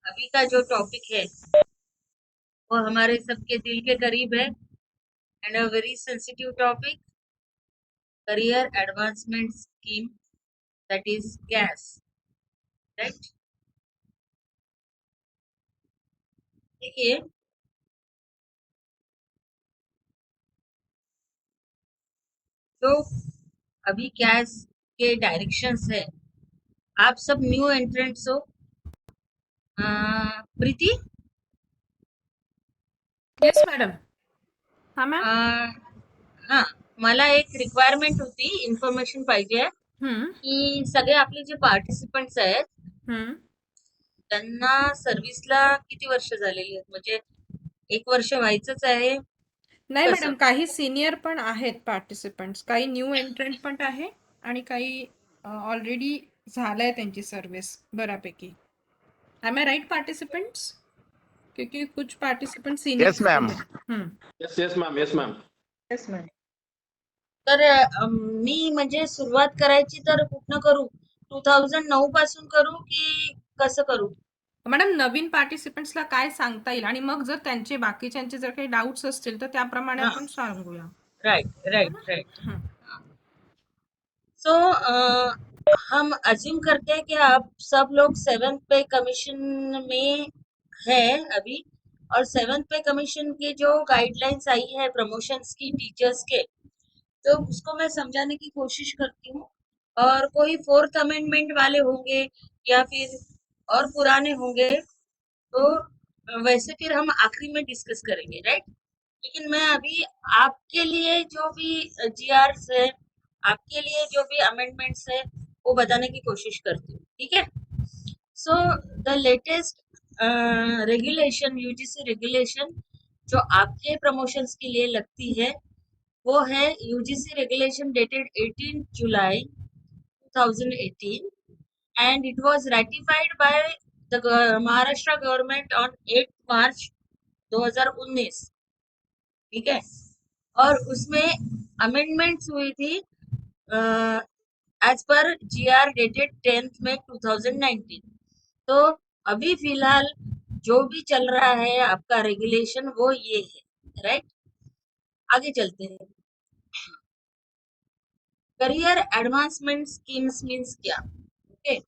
अभी का जो टॉपिक है वो हमारे सबके दिल के करीब है and a very sensitive topic, career advancement scheme, that is gas, right. देखिए, तो अभी गैस के डायरेक्शंस है। आप सब न्यू एंट्रेंट्स हो। प्रीति, येस मॅडम. हा मॅम. हा, मला एक रिक्वायरमेंट होती, इन्फॉर्मेशन पाहिजे हम्म. की सगळे आपले जे पार्टिसिपंट्स आहेत हम्म. त्यांना सर्व्हिसला किती वर्ष झालेली आहेत, म्हणजे 1 वर्ष व्हायचंच आहे नाही कसं? मॅडम, काही सिनियर पण आहेत पार्टिसिपंट्स, काही न्यू एंट्रंट पण आहे आणि काही ऑलरेडी झालंय त्यांची सर्व्हिस बऱ्यापैकी. एम आई राइट पार्टिसिपेंट्स? क्योंकि कुछ पार्टिसिपेंट यस सीनियर्स भी मैम। हैं. हम्म. Yes, yes, ma'am. Yes, ma'am. Yes, ma'am. तर मी म्हणजे सुरुवात करायची तर कुठनं करू? 2009 पासून करू की कसं करू? मॅडम, नवीन पार्टिसिपेंट्सला काय सांगता येईल आणि मग जर त्यांचे बाकीच्यांचे जर काही डाऊट्स असतील तर त्याप्रमाणे हाँ, आपण सांगूया. राइट है राइट ना? राइट। हम्म. सो हम अज्यूम करते हैं कि आप सब लोग 7th पे कमीशन में है अभी, और 7th पे कमीशन की जो गाइडलाइंस आई है प्रमोशंस की टीचर्स के, तो उसको मैं समझाने की कोशिश करती हूँ। और कोई 4th अमेंडमेंट वाले होंगे या फिर और पुराने होंगे, तो वैसे फिर हम आखिरी में डिस्कस करेंगे, राइट। लेकिन मैं अभी आपके लिए जो भी जीआर्स है, आपके लिए जो भी अमेंडमेंट्स है, वो बताने की कोशिश करती हूँ, ठीक है। So the latest regulation, UGC regulation जो आपके प्रमोशंस के लिए लगती है, वो है UGC regulation dated 18 July 2018 and it was ratified by the Maharashtra government on 8 मार्च 2019, ठीक है। और उसमें अमेंडमेंट्स हुई थी as per GR dated 10th में 2019। तो अभी फिलहाल जो भी चल रहा है आपका रेगुलेशन वो ये है, राइट। आगे चलते हैं। करियर एडवांसमेंट स्कीम्स मीन्स क्या? Okay,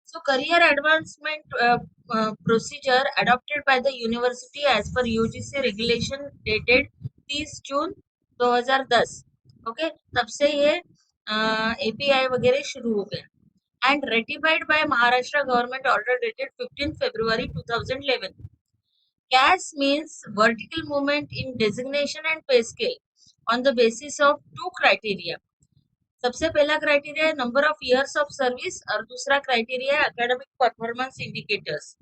so career advancement procedure adopted by the university as per UGC regulation dated 30 June 2010, okay, तब से ये एपीआई वगैरह शुरू हो गया and ratified by Maharashtra government order dated 15 February 2011। CAS means vertical movement in designation and pay scale on the basis of two criteria। सबसे पहला criteria है number of years of service और दूसरा क्राइटेरिया है academic performance indicators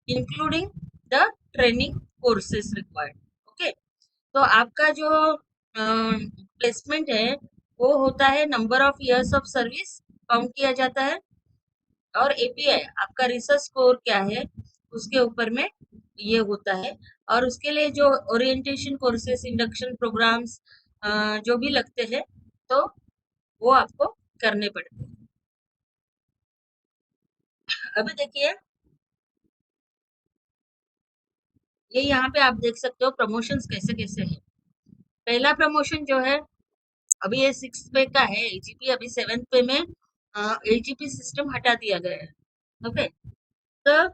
including the training courses required. Okay, तो आपका जो placement है वो होता है number of years of service count किया जाता है, और एपीआई आपका रिसर्च स्कोर क्या है उसके ऊपर में ये होता है। और उसके लिए जो ओरिएंटेशन कोर्सेज, इंडक्शन प्रोग्राम्स जो भी लगते हैं, तो वो आपको करने पड़ते हैं। अभी देखिए, ये यहाँ पे आप देख सकते हो प्रमोशंस कैसे कैसे है। पहला प्रमोशन जो है अभी ये 6th पे का है एजीपी, अभी 7th पे में एजीपी सिस्टम हटा दिया गया है। ओके, तो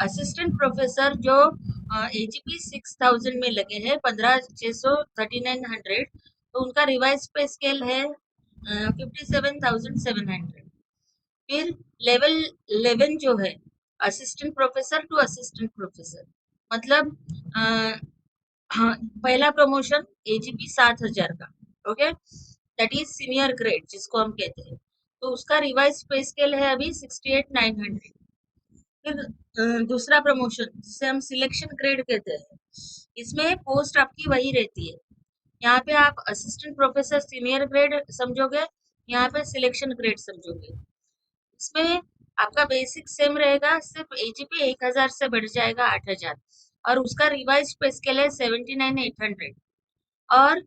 असिस्टेंट प्रोफेसर जो एजीपी 6000 में लगे हैं, 15,639, तो उनका रिवाइज पे स्केल है 57,700। फिर लेवल 11 जो है assistant professor to assistant professor, मतलब हाँ, पहला प्रमोशन एजीपी 7,000 का, okay, that is senior grade जिसको हम कहते हैं, तो उसका रिवाइज पे स्केल है अभी 68,900। फिर दूसरा प्रमोशन जिसे हम सिलेक्शन ग्रेड कहते हैं, इसमें पोस्ट आपकी वही रहती है। यहाँ पे आप असिस्टेंट प्रोफेसर सीनियर ग्रेड समझोगे, यहाँ पे सिलेक्शन ग्रेड समझोगे। इसमें आपका बेसिक सेम रहेगा, सिर्फ एजीपी 1000 से बढ़ जाएगा 8000, और उसका रिवाइज पे स्केल है 79,800। और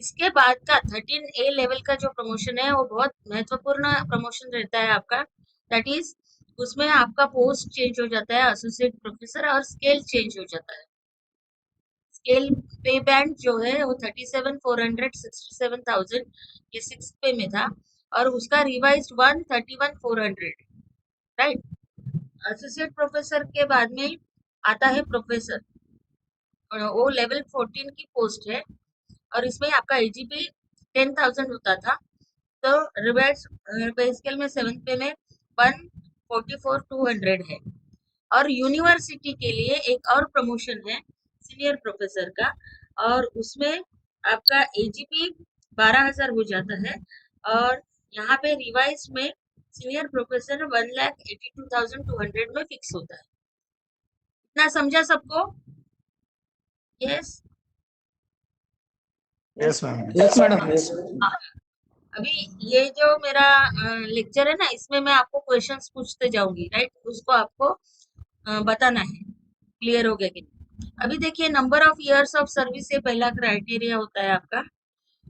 इसके बाद का 13A लेवल का जो प्रमोशन है वो बहुत महत्वपूर्ण प्रमोशन रहता है आपका, दैट इज उसमें आपका पोस्ट चेंज हो जाता है एसोसिएट प्रोफेसर और स्केल चेंज हो जाता है। स्केल पे बैंड जो है वो 37,467,000 ये 6th पे में था और उसका रिवाइज्ड 131,400, राइट। एसोसिएट प्रोफेसर के बाद में आता है प्रोफेसर, वो लेवल 14 की पोस्ट है और इसमें आपका एजीपी 10,000 होता था। तो रिवाइज पे स्केल में 7th पे में 144,200 है। और यूनिवर्सिटी के लिए एक और प्रमोशन है सीनियर प्रोफेसर का, और उसमें आपका एजीपी 12,000 हो जाता है और यहाँ पे रिवाइज में सीनियर प्रोफेसर 1,82,200 में फिक्स होता है। इतना समझा सबको? Yes. Yes ma'am. Yes madam. अभी ये जो मेरा लेक्चर है ना, इसमें मैं आपको क्वेश्चंस पूछते जाऊंगी, राइट। उसको आपको बताना है क्लियर हो गया कि नहीं। अभी देखिए, number of years of service, ये पहला क्राइटेरिया होता है आपका।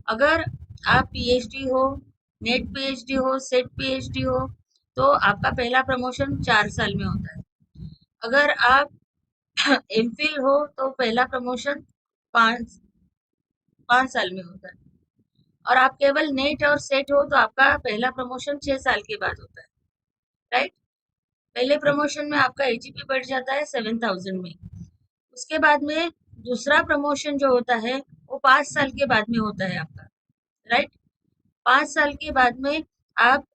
अगर आप पीएचडी हो, नेट पीएचडी हो, सेट पीएचडी हो, तो आपका पहला प्रमोशन 4 साल में होता है। अगर आप एमफिल हो तो पहला प्रमोशन 5 साल में होता है। और आप केवल नेट और सेट हो तो आपका पहला प्रमोशन 6 साल के बाद होता है, राइट। पहले प्रमोशन में आपका एजीपी बढ़ जाता है 7,000 में। उसके बाद में दूसरा प्रमोशन जो होता है वो 5 साल के बाद में होता है आपका, राइट। 5 साल के बाद में आप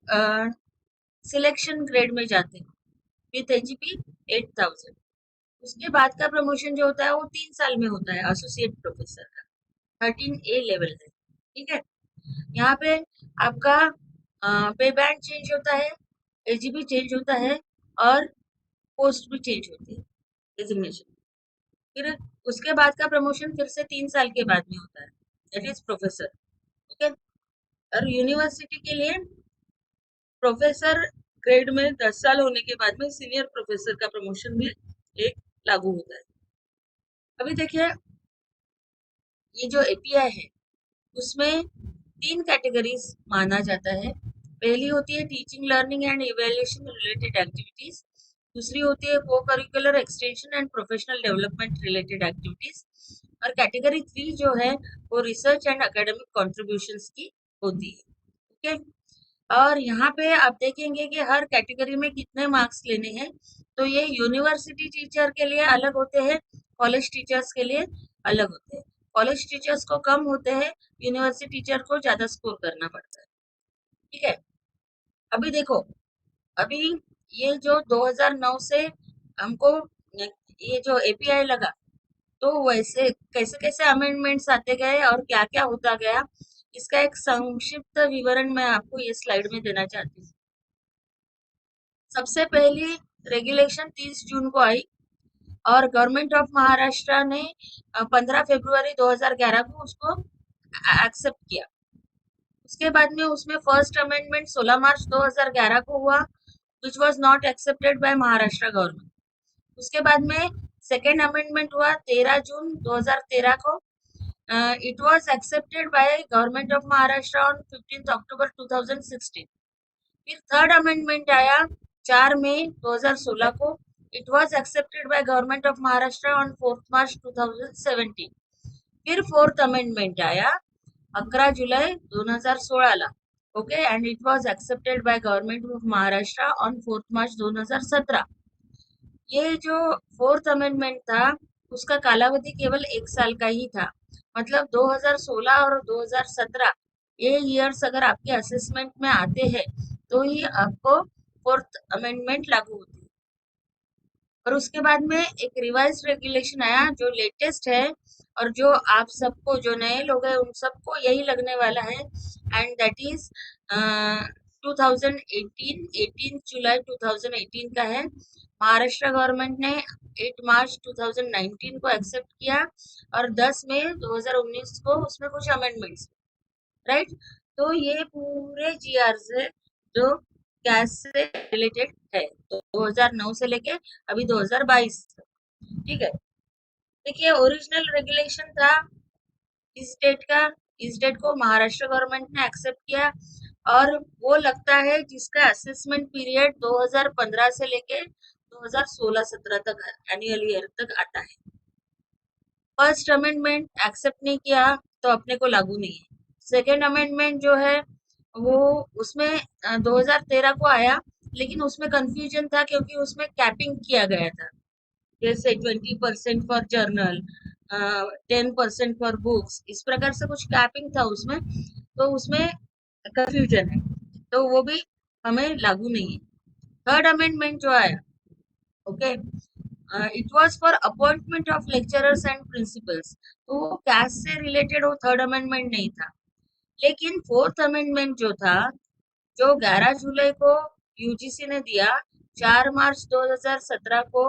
सिलेक्शन ग्रेड में जाते हैं विथ एजीपी 8,000। उसके बाद का प्रमोशन जो होता है वो 3 साल में होता है एसोसिएट प्रोफेसर का, 13A लेवल है, ठीक है। यहाँ पे आपका पे बैंड चेंज होता है, एजीपी चेंज होता है और पोस्ट भी चेंज होती है, डेजिग्नेशन। फिर उसके बाद का प्रमोशन फिर से 3 साल के बाद में होता है, दैट इज प्रोफेसर, ओके। और यूनिवर्सिटी के लिए प्रोफेसर ग्रेड में 10 साल होने के बाद में सीनियर प्रोफेसर का प्रमोशन भी एक लागू होता है। अभी देखिए, ये जो एपीआई है उसमें 3 कैटेगरीज माना जाता है। पहली होती है teaching learning and evaluation related activities, दूसरी होती है को curricular extension and professional development related activities, और कैटेगरी 3 जो है वो रिसर्च एंड एकेडमिक कॉन्ट्रीब्यूशंस की होती है, ओके। और यहाँ पे आप देखेंगे कि हर कैटेगरी में कितने मार्क्स लेने हैं। तो ये यूनिवर्सिटी टीचर के लिए अलग होते हैं, कॉलेज टीचर्स के लिए अलग होते हैं। कॉलेज टीचर्स को कम होते हैं, यूनिवर्सिटी टीचर को ज्यादा स्कोर करना पड़ता है, ठीक है। अभी देखो, अभी ये जो 2009 से हमको ये जो एपीआई लगा, तो वैसे कैसे कैसे अमेंडमेंट्स आते गए और क्या क्या होता गया, इसका एक संक्षिप्त विवरण मैं आपको ये स्लाइड में देना चाहती हूँ। सबसे पहली रेगुलेशन 30 जून को आई और गवर्नमेंट ऑफ महाराष्ट्र ने 15 फरवरी 2011 को उसको एक्सेप्ट किया। उसके बाद में उसमें फर्स्ट अमेंडमेंट 16 मार्च 2011 को हुआ, which was not accepted bye Maharashtra government. उसके बाद में सेकेंड अमेंडमेंट हुआ 13 जून 2013 को, it was accepted by government of Maharashtra on 15 October 2016। फिर थर्ड अमेंडमेंट आया 4 मई 2016 को, it was accepted by government of Maharashtra on 4 March 2017। फिर फोर्थ अमेंडमेंट आया 11 जुलाई 2016 ला, okay, and it was accepted by government of Maharashtra on 4 March 2017। ये जो फोर्थ अमेंडमेंट था उसका कालावधि केवल 1 साल का ही था। मतलब 2016 और 2017 ये ईयर्स अगर आपके असेसमेंट में आते हैं तो ही आपको फोर्थ अमेंडमेंट लागू होती है। और उसके बाद में एक रिवाइज रेगुलेशन आया जो लेटेस्ट है, और जो आप सबको, जो नए लोग हैं उन सबको यही लगने वाला है, एंड दैट इज 18 जुलाई 2018 का है। महाराष्ट्र गवर्नमेंट ने 8 मार्च 2019 को एक्सेप्ट किया और 10 मई 2019 को उसमें कुछ अमेंडमेंट्स, राइट। तो ये पूरे जीआर है जो गैस से रिलेटेड है, तो 2009 से लेके अभी 2022, ठीक है। देखिए, ओरिजिनल रेगुलेशन था इस डेट का, इस डेट को महाराष्ट्र गवर्नमेंट ने एक्सेप्ट किया और वो लगता है जिसका असेसमेंट पीरियड 2015 से लेके 2016-17 तक एनुअल ईयर तक आता है। फर्स्ट अमेंडमेंट एक्सेप्ट नहीं किया तो अपने को लागू नहीं है। सेकेंड अमेंडमेंट जो है वो उसमें 2013 को आया, लेकिन उसमें कंफ्यूजन था क्योंकि उसमें कैपिंग किया गया था। जैसे 20% फॉर जर्नल, 10% फॉर बुक्स, इस प्रकार से कुछ कैपिंग था उसमें, तो उसमें कंफ्यूजन है, तो वो भी हमें लागू नहीं है। थर्ड अमेंडमेंट जो आया, okay, it was for appointment of lecturers and principles, तो वो कैस्ट से रिलेटेड वो थर्ड अमेंडमेंट नहीं था। लेकिन फोर्थ अमेंडमेंट जो था, जो 11 जुलाई को यूजीसी ने दिया, 4 मार्च 2017 को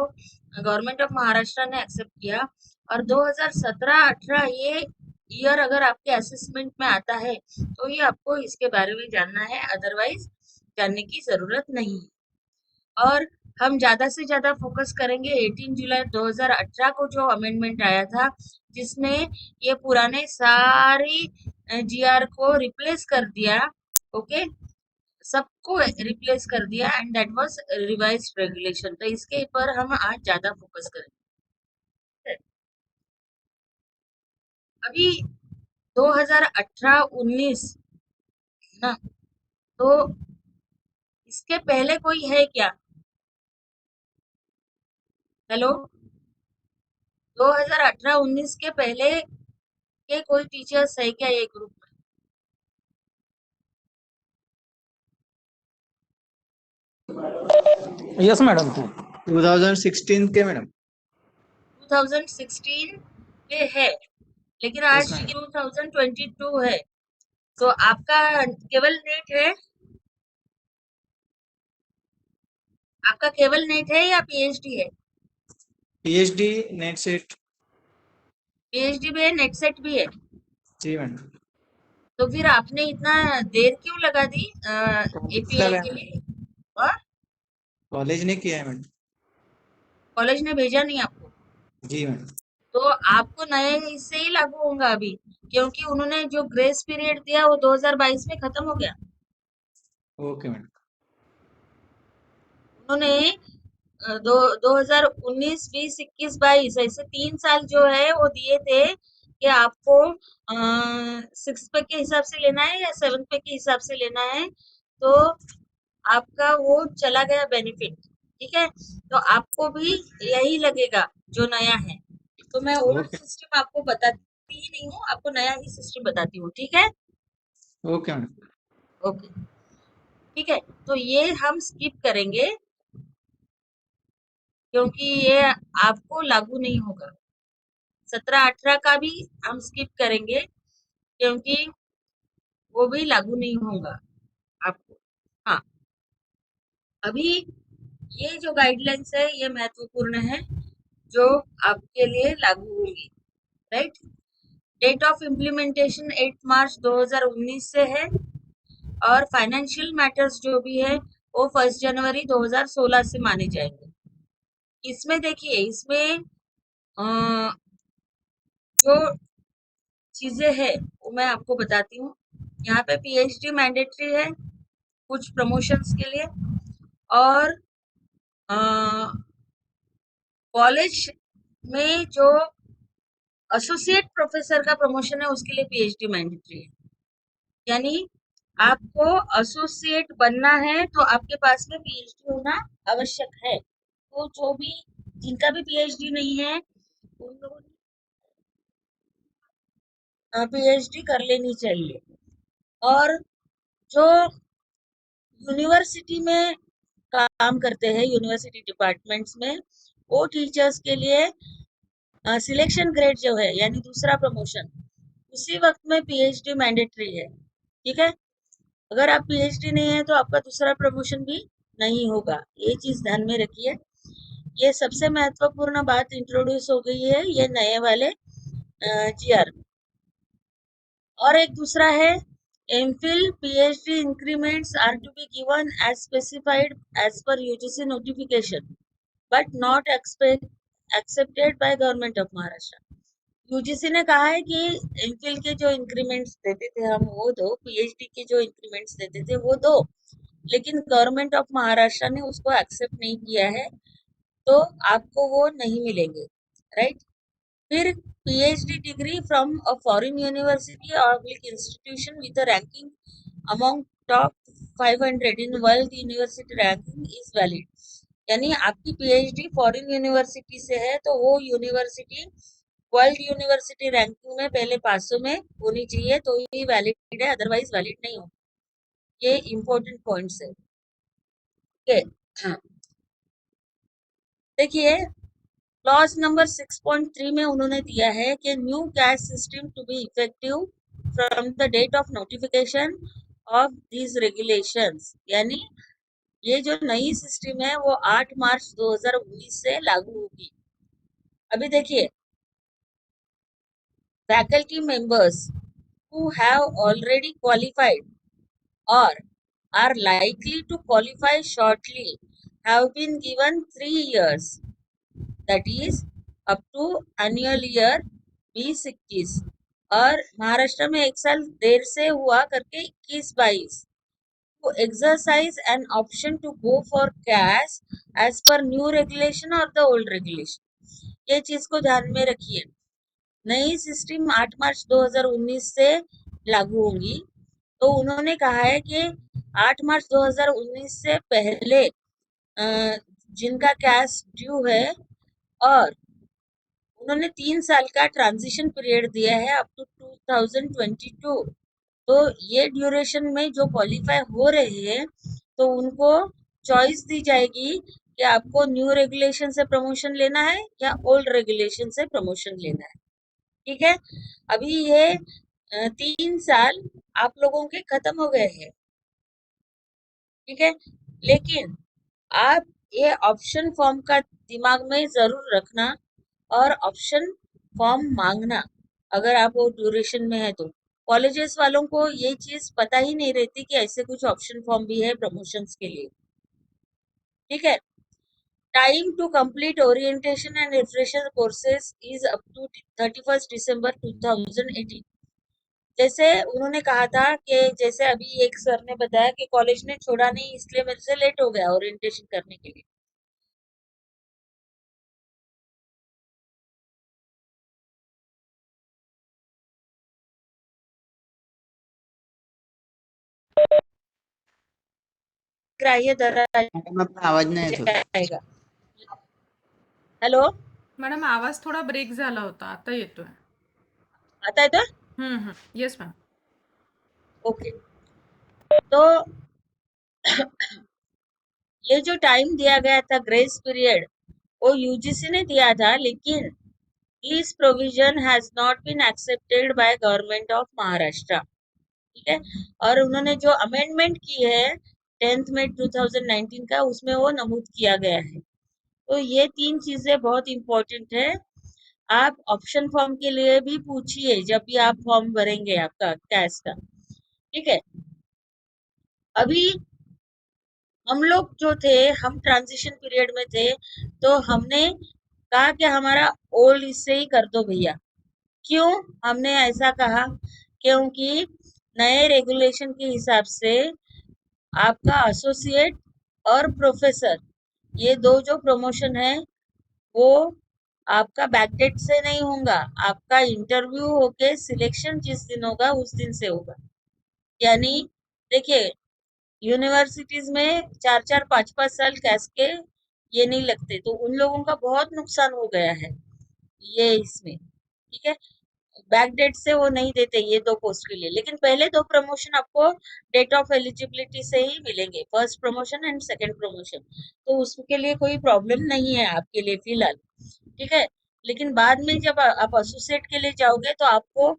गवर्नमेंट ऑफ महाराष्ट्र ने एक्सेप्ट किया, और 2017-18 ये ईयर अगर आपके असेसमेंट में आता है तो ये आपको इसके बारे में जानना है, अदरवाइज जानने की जरूरत नहीं है। और हम ज्यादा से ज्यादा फोकस करेंगे 18 जुलाई 2018 को जो अमेंडमेंट आया था, जिसने ये पुराने सारी जीआर को रिप्लेस कर दिया। ओके, सबको रिप्लेस कर दिया, and that was revised regulation. तो इसके ऊपर हम आज ज्यादा फोकस करेंगे। अभी 2018-19 ना, तो इसके पहले कोई है क्या? हेलो, 2018-19 के पहले के कोई टीचर्स है क्या ये ग्रुप में? Yes madam. 2016 के मैडम। 2016 के है, लेकिन यस आज मैडम। 2022 है, तो आपका केवल नेट है? आपका केवल नेट है या पीएचडी है? PhD net set. पीएचडी भी है, नेट सेट भी है? जी मैडम। तो फिर आपने इतना देर क्यों लगा दी क्या एपीआई है के मैडम? लिए? हाँ? कॉलेज ने किया है मैडम। कॉलेज ने भेजा नहीं आपको? जी मैडम। तो आपको नए इससे ही लागू होगा अभी, क्योंकि उन्होंने जो ग्रेस पीरियड दिया वो 2022 में खत्म हो गया। Okay madam. उन्होंने 2019, 20, 21, 22 ऐसे 3 साल जो है वो दिए थे कि आपको 6 पे के हिसाब से लेना है या 7 पे के हिसाब से लेना है, तो आपका वो चला गया बेनिफिट। ठीक है, तो आपको भी यही लगेगा जो नया है। तो मैं ओल्ड ओके। सिस्टम आपको बताती ही नहीं हूँ, आपको नया ही सिस्टम बताती हूँ। ठीक है? Okay madam. ओके, ठीक है, तो ये हम स्किप करेंगे क्योंकि ये आपको लागू नहीं होगा। 17-18 का भी हम स्किप करेंगे क्योंकि वो भी लागू नहीं होगा आपको। हाँ, अभी ये जो गाइडलाइंस है ये महत्वपूर्ण है, जो आपके लिए लागू होंगी। राइट? डेट ऑफ इम्प्लीमेंटेशन 8 मार्च 2019 से है, और फाइनेंशियल मैटर्स जो भी है वो 1 जनवरी 2016 से माने जाएंगे। इसमें देखिए, इसमें जो चीजें हैं वो मैं आपको बताती हूँ। यहाँ पे पीएचडी मैंडेटरी है कुछ प्रमोशंस के लिए, और कॉलेज में जो एसोसिएट प्रोफेसर का प्रमोशन है उसके लिए पीएचडी मैंडेटरी है। यानी आपको एसोसिएट बनना है तो आपके पास में पीएचडी होना आवश्यक है। तो जो भी जिनका भी पीएचडी नहीं है उन लोगों ने पीएचडी कर लेनी चाहिए। और जो यूनिवर्सिटी में काम करते हैं, यूनिवर्सिटी डिपार्टमेंट्स में, वो टीचर्स के लिए सिलेक्शन ग्रेड जो है यानी दूसरा प्रमोशन, उसी वक्त में पीएचडी मैंडेटरी है। ठीक है, अगर आप पीएचडी नहीं है तो आपका दूसरा प्रमोशन भी नहीं होगा, ये चीज ध्यान में रखिए। ये सबसे महत्वपूर्ण बात इंट्रोड्यूस हो गई है ये नए वाले जीआर। और एक दूसरा है, MPhil PhD increments are to be given as specified as per UGC notification but not accepted by government of Maharashtra. UGC ने कहा है कि एमफिल के जो इंक्रीमेंट्स देते थे हम वो दो, पीएचडी के जो इंक्रीमेंट्स देते थे वो दो, लेकिन गवर्नमेंट ऑफ महाराष्ट्र ने उसको एक्सेप्ट नहीं किया है, तो आपको वो नहीं मिलेंगे, राइट। फिर PhD degree from a foreign university और institution with ranking among top 500 in world university ranking is valid. यानी आपकी पीएचडी फॉरेन यूनिवर्सिटी से है तो वो यूनिवर्सिटी वर्ल्ड यूनिवर्सिटी रैंकिंग में पहले 500 में होनी चाहिए तो ही वैलिड है, अदरवाइज वैलिड नहीं हो। ये इंपॉर्टेंट पॉइंट्स है। ओके, हाँ, देखिए क्लॉज नंबर 6.3 में उन्होंने दिया है कि new CAS system to be effective from the date of notification of these regulations. यानी ये जो नई सिस्टम है वो 8 मार्च 2019 से लागू होगी। अभी देखिए, faculty members who have already qualified or are likely to qualify shortly have been given 3 years, that is up to annual year 2021, और महाराष्ट्र में 1 साल देर से हुआ करके 21-22 to exercise an option to go for cash as per new regulation or the old regulation। ये चीज को ध्यान में रखिए। नई सिस्टम 8 मार्च 2019 से लागू होगी, तो उन्होंने कहा है कि 8 मार्च 2019 से पहले जिनका कैश ड्यू है, और उन्होंने 3 साल का ट्रांजिशन पीरियड दिया है अप टू 2022। तो ये ड्यूरेशन में जो क्वालिफाई हो रहे हैं तो उनको चॉइस दी जाएगी कि आपको न्यू रेगुलेशन से प्रमोशन लेना है या ओल्ड रेगुलेशन से प्रमोशन लेना है। ठीक है, अभी ये 3 साल आप लोगों के खत्म हो गए हैं, ठीक है, लेकिन आप ये ऑप्शन फॉर्म का दिमाग में जरूर रखना और ऑप्शन फॉर्म मांगना अगर आप वो ड्यूरेशन में है तो। कॉलेजेस वालों को ये चीज पता ही नहीं रहती कि ऐसे कुछ ऑप्शन फॉर्म भी है प्रमोशंस के लिए। ठीक है, time to complete orientation and refresher courses is up to 31 December 2018। जैसे उन्होंने कहा था कि जैसे अभी एक सर ने बताया कि कॉलेज ने छोड़ा नहीं इसलिए मेरे से लेट हो गया ओरिएंटेशन करने के लिए। ग्राह्य धरा मॅडम आपला आवाज नाही येत होता. जाएगा। हेलो, मॅडम आवाज थोडा ब्रेक झाला होता, आता येतोय. आता है तो? Yes ma'am. ओके, तो ये जो टाइम दिया गया था ग्रेस पीरियड वो यूजीसी ने दिया था, लेकिन this provision has not been accepted by government of Maharashtra. ठीक है, और उन्होंने जो अमेंडमेंट की है 10 मई 2019 का उसमें वो नमूद किया गया है। तो ये 3 चीजें बहुत इंपॉर्टेंट है। आप ऑप्शन फॉर्म के लिए भी पूछिए जब भी आप फॉर्म भरेंगे आपका कैश का। ठीक है, अभी हम लोग जो थे हम ट्रांजिशन पीरियड में थे, तो हमने कहा कि हमारा ओल्ड इससे ही कर दो भैया। क्यों हमने ऐसा कहा? क्योंकि नए रेगुलेशन के हिसाब से आपका एसोसिएट और प्रोफेसर ये दो जो प्रमोशन है वो आपका बैकडेट से नहीं होगा, आपका इंटरव्यू होके सिलेक्शन जिस दिन होगा उस दिन से होगा। यानी देखिए, यूनिवर्सिटीज में 4-4 5-5 साल कैस के ये नहीं लगते, तो उन लोगों का बहुत नुकसान हो गया है ये इसमें। ठीक है, बैक डेट से वो नहीं देते ये 2 पोस्ट के लिए, लेकिन पहले 2 प्रमोशन आपको डेट ऑफ एलिजिबिलिटी से ही मिलेंगे, first promotion and second promotion. तो उसके लिए कोई प्रॉब्लम नहीं है आपके लिए फिलहाल। ठीक है, लेकिन बाद में जब आप एसोसिएट के लिए जाओगे तो आपको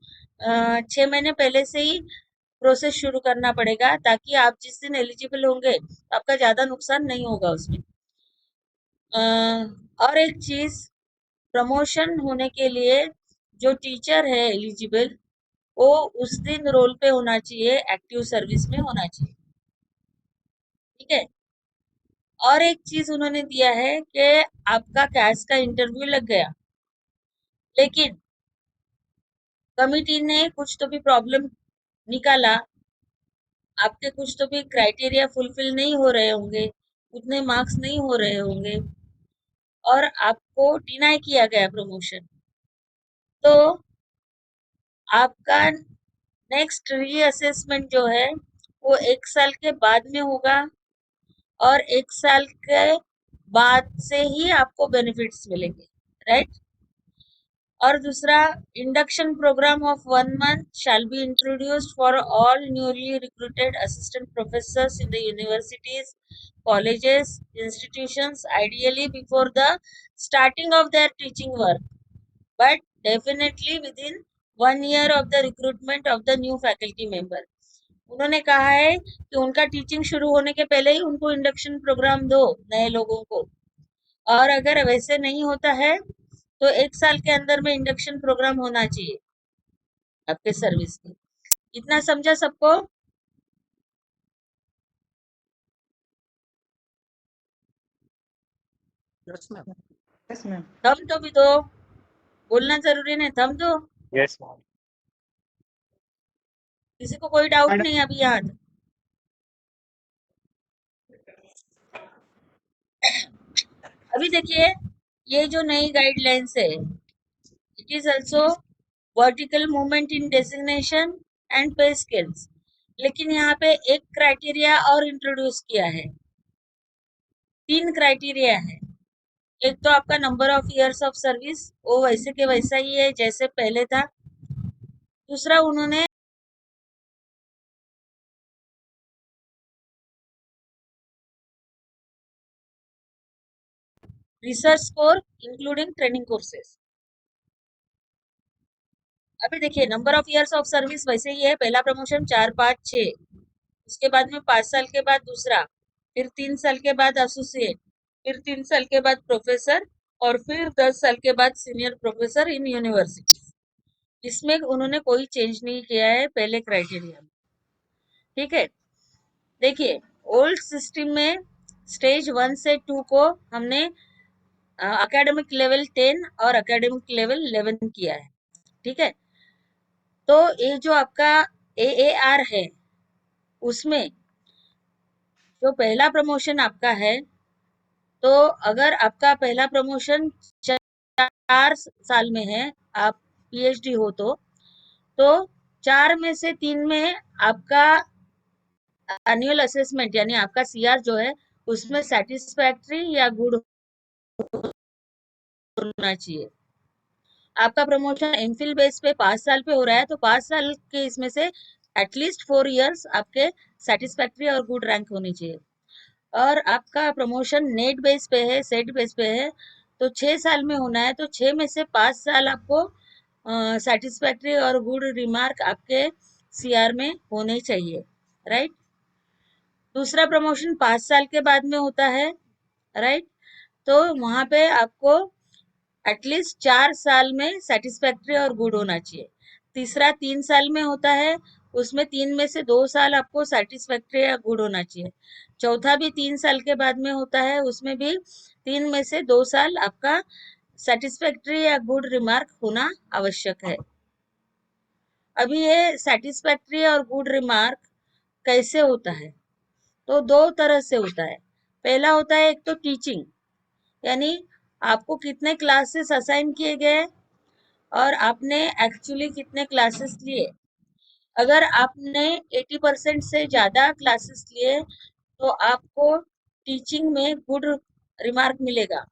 6 महीने पहले से ही प्रोसेस शुरू करना पड़ेगा, ताकि आप जिस दिन एलिजिबल होंगे तो आपका ज्यादा नुकसान नहीं होगा उसमें। और एक चीज, प्रमोशन होने के लिए जो टीचर है एलिजिबल वो उस दिन रोल पे होना चाहिए, एक्टिव सर्विस में होना चाहिए। ठीक है, और एक चीज उन्होंने दिया है कि आपका कैश का इंटरव्यू लग गया, लेकिन कमिटी ने कुछ तो भी प्रॉब्लम निकाला, आपके कुछ तो भी क्राइटेरिया फुलफिल नहीं हो रहे होंगे, उतने मार्क्स नहीं हो रहे होंगे और आपको डिनाई किया गया प्रमोशन, तो आपका नेक्स्ट रीअसेसमेंट जो है वो 1 साल के बाद में होगा और 1 साल के बाद से ही आपको बेनिफिट्स मिलेंगे, राइट। और दूसरा, induction program of 1 month shall be introduced for all newly recruited assistant professors in the universities, colleges, institutions, ideally before the starting of their teaching work, but definitely within 1 year of the recruitment of the new faculty member. उन्होंने कहा है कि उनका teaching शुरू होने के पहले ही उनको इंडक्शन प्रोग्राम दो नए लोगों को, और अगर वैसे नहीं होता है तो 1 साल के अंदर में इंडक्शन प्रोग्राम होना चाहिए आपके सर्विस की। इतना समझा सबको? Yes ma'am. थम तो भी दो, बोलना जरूरी नहीं, थम दो। Yes, ma'am. किसी को कोई डाउट मैडम नहीं अभी यहाँ तक? अभी देखिए, ये जो नई गाइडलाइंस है, it is also vertical movement in designation and पे स्केल्स, लेकिन यहाँ पे एक क्राइटेरिया और इंट्रोड्यूस किया है, 3 क्राइटेरिया है। एक तो आपका number of years of service, वो वैसे के वैसा ही है जैसे पहले था। दूसरा, उन्होंने research score including training courses. अभी देखिए, number of years of service वैसे ही है, पहला प्रमोशन 4, 5, 6, उसके बाद में 5 साल के बाद दूसरा, फिर 3 साल के बाद एसोसिएट, फिर 3 साल के बाद प्रोफेसर और फिर 10 साल के बाद सीनियर प्रोफेसर इन यूनिवर्सिटी। इसमें उन्होंने कोई चेंज नहीं किया है पहले क्राइटेरिया में, ठीक है। देखिए, ओल्ड सिस्टम में स्टेज 1 से 2 को हमने एकेडमिक लेवल 10 और एकेडमिक लेवल 11 किया है, ठीक है। तो ये जो आपका AAR है, उसमें जो पहला प्रमोशन आपका है, तो अगर आपका पहला प्रमोशन 4 साल में है, आप PhD हो तो 4 में से 3 में आपका एनुअल असेसमेंट यानी आपका CR जो है उसमें सेटिस्फैक्ट्री या गुड होना चाहिए। आपका प्रमोशन एमफिल बेस पे 5 साल पे हो रहा है, तो 5 साल के इसमें से एटलीस्ट 4 इयर्स आपके सेटिस्फैक्ट्री और गुड रैंक होनी चाहिए। और आपका प्रमोशन नेट बेस पे है, सेट बेस पे है, तो 6 साल में होना है, तो 6 में से 5 साल आपको सेटिस्फैक्ट्री और गुड रिमार्क आपके CR में होने चाहिए, राइट। दूसरा प्रमोशन 5 साल के बाद में होता है, राइट। तो वहां पे आपको एटलीस्ट 4 साल में सेटिस्फैक्ट्री और गुड होना चाहिए। तीसरा 3 साल में होता है, उसमें 3 में से 2 साल आपको सेटिस्फैक्ट्री या गुड होना चाहिए। चौथा भी 3 साल के बाद में होता है, उसमें भी 3 में से 2 साल आपका सेटिस्फैक्ट्री या गुड रिमार्क होना आवश्यक है। अभी ये सेटिस्फैक्ट्री और गुड रिमार्क कैसे होता है? तो 2 तरह से होता है। पहला होता है एक तो टीचिंग, यानी आपको कितने क्लासेस असाइन किए गए और आपने एक्चुअली कितने क्लासेस लिए। अगर आपने 80% से ज्यादा क्लासेस लिए तो आपको टीचिंग में गुड रिमार्क मिलेगा।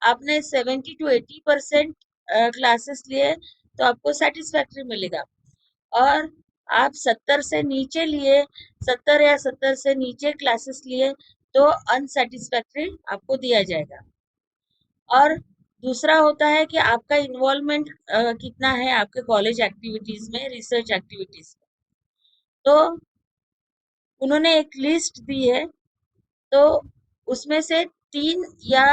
आपने 70 to 80% क्लासेस लिए तो आपको सेटिस्फैक्ट्री मिलेगा। और आप 70 से नीचे लिए, 70 या 70 से नीचे क्लासेस लिए तो अनसेटिस्फैक्ट्री आपको दिया जाएगा। और दूसरा होता है कि आपका इन्वॉल्वमेंट कितना है आपके कॉलेज एक्टिविटीज में, रिसर्च एक्टिविटीज में। तो उन्होंने एक लिस्ट दी है, तो उसमें से 3 या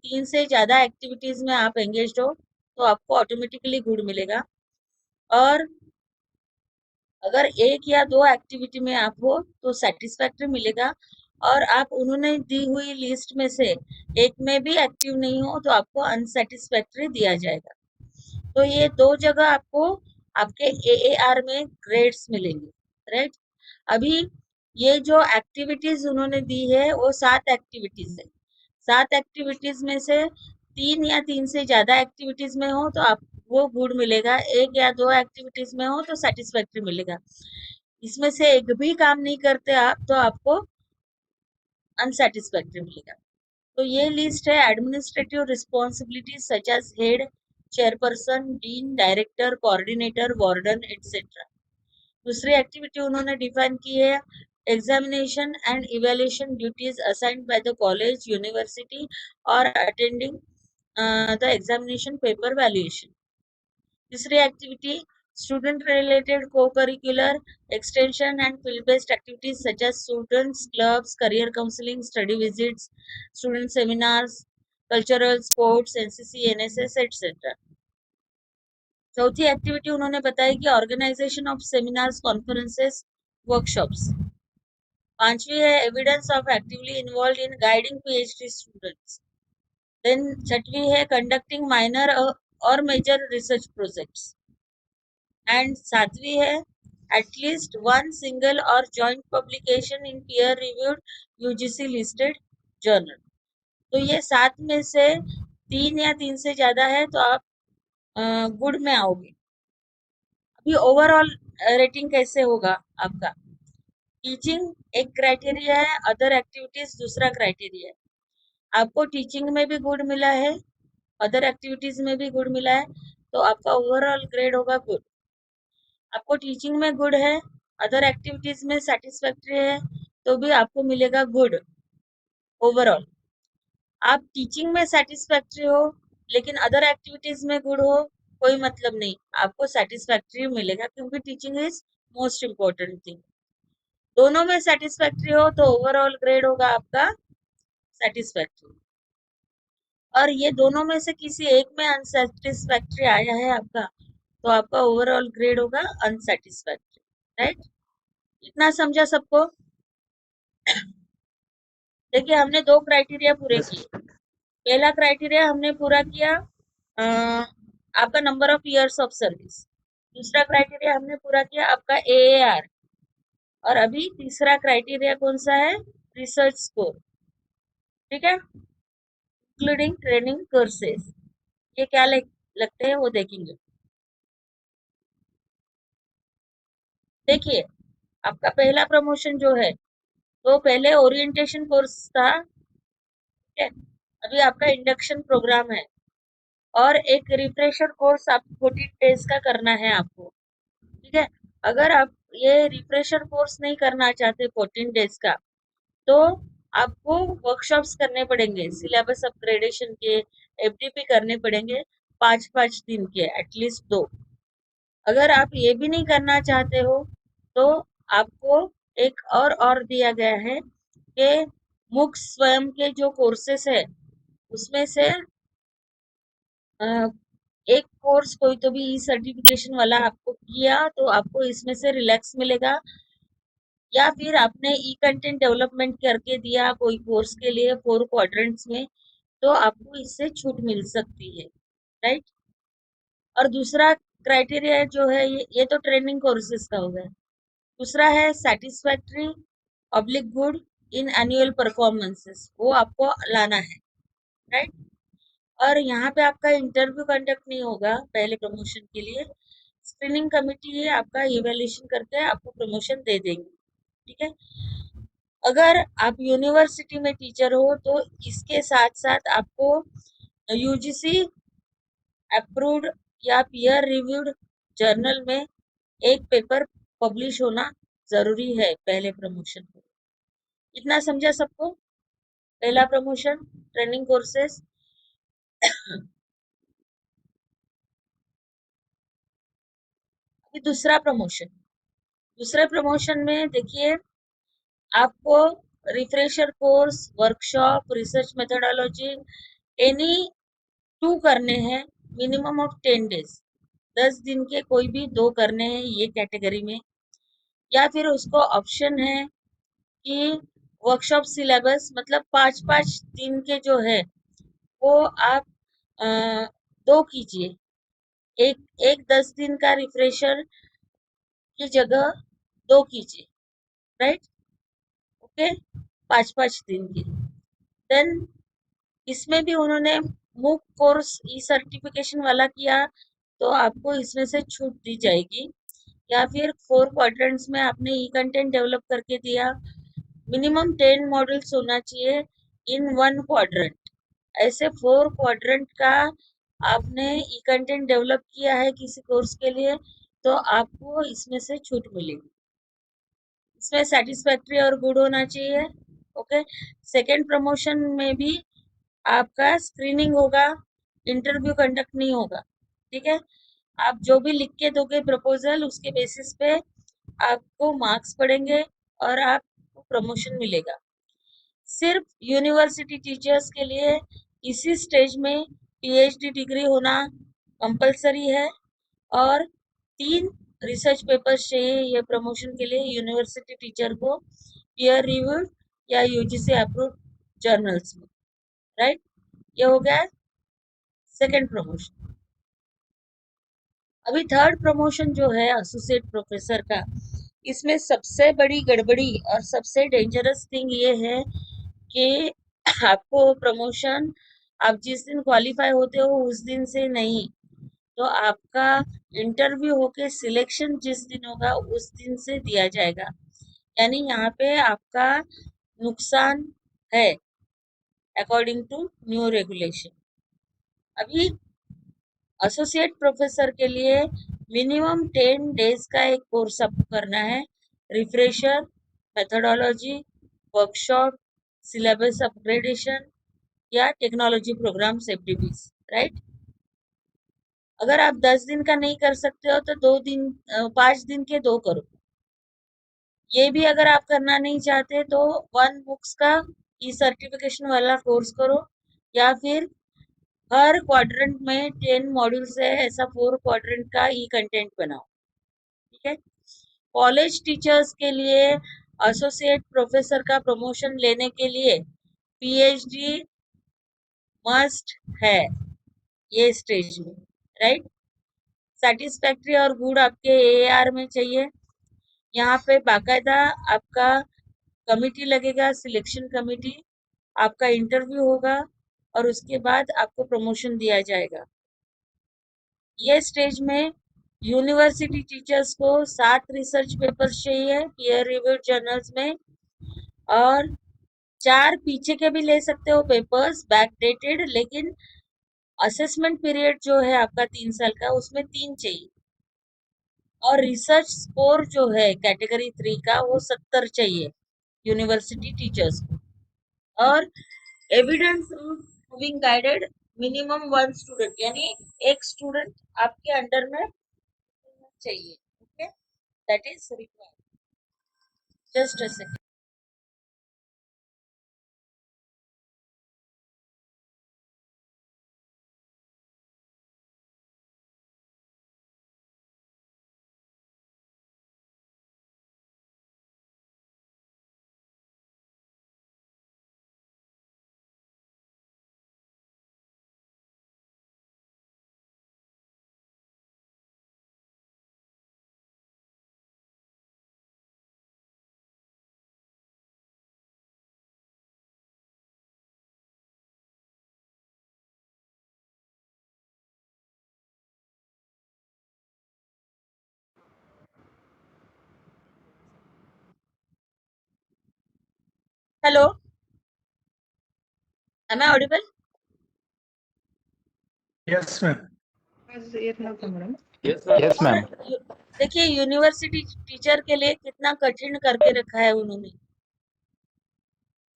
3 से ज्यादा एक्टिविटीज में आप एंगेज हो तो आपको ऑटोमेटिकली गुड मिलेगा। और अगर 1 या 2 एक्टिविटी में आप हो तो सेटिस्फैक्ट्री मिलेगा। और आप उन्होंने दी हुई लिस्ट में से एक में भी एक्टिव नहीं हो तो आपको अनसेटिस्फैक्ट्री दिया जाएगा। तो ये 2 जगह आपको आपके AAR में ग्रेड्स मिलेंगे, राइट। अभी ये जो एक्टिविटीज उन्होंने दी है वो 7 एक्टिविटीज है। 7 एक्टिविटीज में से 3 या 3 से ज्यादा एक्टिविटीज में हो तो आप वो गुड मिलेगा, 1 या 2 एक्टिविटीज में हो तो सेटिस्फैक्ट्री मिलेगा। इसमें से एक भी काम नहीं करते आप तो आपको अनसेटिस्फैक्ट्री मिलेगा। तो ये लिस्ट है administrative responsibilities such as head, chairperson, dean, director, coordinator, warden etcetera. दूसरी एक्टिविटी उन्होंने डिफाइन की है examination and evaluation duties assigned by the college, university और attending the examination paper valuation. तीसरी activity student related co-curricular extension and field based activities such as students clubs, career counseling, study visits, student seminars, cultural sports, NCC, NSS etc. चौथी activity उन्होंने बताई कि organization of seminars, conferences, workshops. पांचवी है evidence of actively involve in guiding PhD students. Then छठवीं है conducting minor और major research projects. And सातवीं है एटलीस्ट वन सिंगल और joint publication in peer reviewed UGC listed journal. तो ये 7 में से 3 या 3 से ज्यादा है तो आप गुड में आओगे। अभी ओवरऑल रेटिंग कैसे होगा आपका? टीचिंग एक क्राइटेरिया है, अदर एक्टिविटीज दूसरा क्राइटेरिया है। आपको टीचिंग में भी गुड मिला है, अदर एक्टिविटीज में भी गुड मिला है, तो आपका ओवरऑल ग्रेड होगा गुड। आपको टीचिंग में गुड है, अदर एक्टिविटीज में सेटिस्फैक्ट्री है, तो भी आपको मिलेगा गुड ओवरऑल। आप टीचिंग में सेटिस्फैक्ट्री हो लेकिन अदर एक्टिविटीज में गुड हो, कोई मतलब नहीं, आपको सेटिस्फैक्ट्री मिलेगा क्योंकि teaching is most important thing. दोनों में सेटिस्फैक्ट्री हो तो ओवरऑल ग्रेड होगा आपका सेटिस्फैक्ट्री। और ये दोनों में से किसी एक में अनसेटिस्फैक्ट्री आया है आपका तो आपका ओवरऑल ग्रेड होगा अनसेटिस्फैक्ट्री, राइट। इतना समझा सबको? देखिए हमने 2 क्राइटेरिया पूरे यस किए। पहला क्राइटेरिया हमने पूरा किया आपका number of years of service. दूसरा क्राइटेरिया हमने पूरा किया आपका AAR। और अभी तीसरा क्राइटेरिया कौन सा है? रिसर्च स्कोर, ठीक है, इंक्लूडिंग ट्रेनिंग कोर्सेज। ये क्या लगते हैं वो देखेंगे। देखिए आपका पहला प्रमोशन जो है तो पहले ओरिएंटेशन कोर्स था, ठीक है, अभी आपका इंडक्शन प्रोग्राम है और एक रिफ्रेशर कोर्स आप 14 डेज का करना है आपको, ठीक है। अगर आप ये रिफ्रेशर कोर्स नहीं करना चाहते 14 डेज का तो आपको वर्कशॉप्स करने पड़ेंगे, सिलेबस अपग्रेडेशन के, FDP करने पड़ेंगे 5-5 दिन के, एटलीस्ट 2। अगर आप ये भी नहीं करना चाहते हो तो आपको एक और दिया गया है कि मुक्स स्वयं के जो कोर्सेस है उसमें से एक कोर्स कोई तो भी ई सर्टिफिकेशन वाला आपको किया तो आपको इसमें से रिलैक्स मिलेगा, या फिर आपने ई कंटेंट डेवलपमेंट करके दिया कोई कोर्स के लिए 4 क्वाड्रेंट्स में तो आपको इससे छूट मिल सकती है, राइट। और दूसरा क्राइटेरिया जो है ये तो ट्रेनिंग कोर्सेज का हो गया। दूसरा है satisfactory public good in annual performances, वो आपको लाना है, राइट। और यहाँ पे आपका इंटरव्यू कंडक्ट नहीं होगा पहले प्रमोशन के लिए, स्क्रीनिंग कमिटी है आपका इवैल्यूएशन करके आपको प्रमोशन दे देंगे, ठीक है। अगर आप यूनिवर्सिटी में टीचर हो तो इसके साथ साथ आपको UGC अप्रूव्ड या पीयर रिव्यूड जर्नल में एक पेपर पब्लिश होना जरूरी है पहले प्रमोशन को। इतना समझा सबको? पहला प्रमोशन ट्रेनिंग कोर्सेस। अभी दूसरा प्रमोशन में देखिए आपको refresher course, workshop, research methodology any 2 करने हैं, मिनिमम ऑफ 10 डेज, 10 दिन के कोई भी 2 करने हैं ये कैटेगरी में। या फिर उसको ऑप्शन है कि वर्कशॉप सिलेबस मतलब 5-5 दिन के जो है वो आप 2 कीजिए, एक 10 दिन का रिफ्रेशर की जगह 2 कीजिए, राइट? ओके, 5-5 दिन की। देन इसमें भी उन्होंने मूक कोर्स ई सर्टिफिकेशन वाला किया, तो आपको इसमें से छूट दी जाएगी। या फिर 4 क्वाड्रेंट्स में आपने ई कंटेंट डेवलप करके दिया, मिनिमम 10 मॉडल्स होना चाहिए इन 1 क्वाड्रेंट। ऐसे 4 क्वाड्रेंट का आपने ई कंटेंट डेवलप किया है किसी कोर्स के लिए, तो आपको इसमें से छूट मिलेगी। इसमें सेटिस्फैक्ट्री और गुड होना चाहिए। ओके, सेकेंड प्रमोशन में भी आपका स्क्रीनिंग होगा, इंटरव्यू कंडक्ट नहीं होगा, ठीक है? आप जो भी लिख के दोगे प्रपोजल, उसके बेसिस पे आपको मार्क्स पड़ेंगे और आपको प्रमोशन मिलेगा। सिर्फ यूनिवर्सिटी टीचर्स के लिए इसी स्टेज में पीएचडी डिग्री होना कंपलसरी है और 3 रिसर्च पेपर्स चाहिए ये प्रमोशन के लिए यूनिवर्सिटी टीचर को, पीयर रिव्यूड या यूजीसी अप्रूव्ड जर्नल्स में, राइट? ये हो गया सेकेंड प्रमोशन। अभी थर्ड प्रमोशन जो है एसोसिएट प्रोफेसर का, इसमें सबसे बड़ी गड़बड़ी और सबसे डेंजरस थिंग ये है कि आपको प्रमोशन आप जिस दिन क्वालिफाई होते हो उस दिन से नहीं, तो आपका इंटरव्यू होके सिलेक्शन जिस दिन होगा उस दिन से दिया जाएगा। यानी यहाँ पे आपका नुकसान है अकॉर्डिंग टू न्यू रेगुलेशन। अभी एसोसिएट प्रोफेसर के लिए मिनिमम 10 डेज का एक कोर्स आपको करना है, refresher, methodology, workshop, syllabus upgradation या टेक्नोलॉजी प्रोग्राम्स एफडीपीज, राइट? अगर आप 10 दिन का नहीं कर सकते हो तो 5 दिन के 2 करो। ये भी अगर आप करना नहीं चाहते तो 1 बुक्स का ई सर्टिफिकेशन वाला कोर्स करो, या फिर हर क्वाड्रेंट में 10 मॉड्यूल्स है, ऐसा 4 क्वाड्रेंट का ई कंटेंट बनाओ, ठीक है? कॉलेज टीचर्स के लिए एसोसिएट प्रोफेसर का प्रमोशन लेने के लिए पीएचडी मस्ट है ये स्टेज में, राइट? सेटिस्फैक्ट्री और गुड आपके एआर में चाहिए। यहाँ पे बाकायदा आपका कमिटी लगेगा, सिलेक्शन कमिटी, आपका इंटरव्यू होगा और उसके बाद आपको प्रमोशन दिया जाएगा। ये स्टेज में यूनिवर्सिटी टीचर्स को 7 रिसर्च पेपर्स चाहिए पीयर रिव्यूड जर्नल्स में, और 4 पीछे के भी ले सकते हो पेपर्स बैकडेटेड, लेकिन असेसमेंट पीरियड जो है आपका 3 साल का, उसमें 3 चाहिए। और रिसर्च स्कोर जो है कैटेगरी 3 का वो 70 चाहिए यूनिवर्सिटी टीचर्स को। और evidence moving guided minimum 1 student, यानी एक स्टूडेंट आपके अंडर में चाहिए, okay? That is required. Just a second. Hello, am I audible? Yes, ma'am. आवाज येत नव्हता मॅडम. Yes, और ma'am. देखिए यूनिवर्सिटी टीचर के लिए कितना कठिन करके रखा है उन्होंने।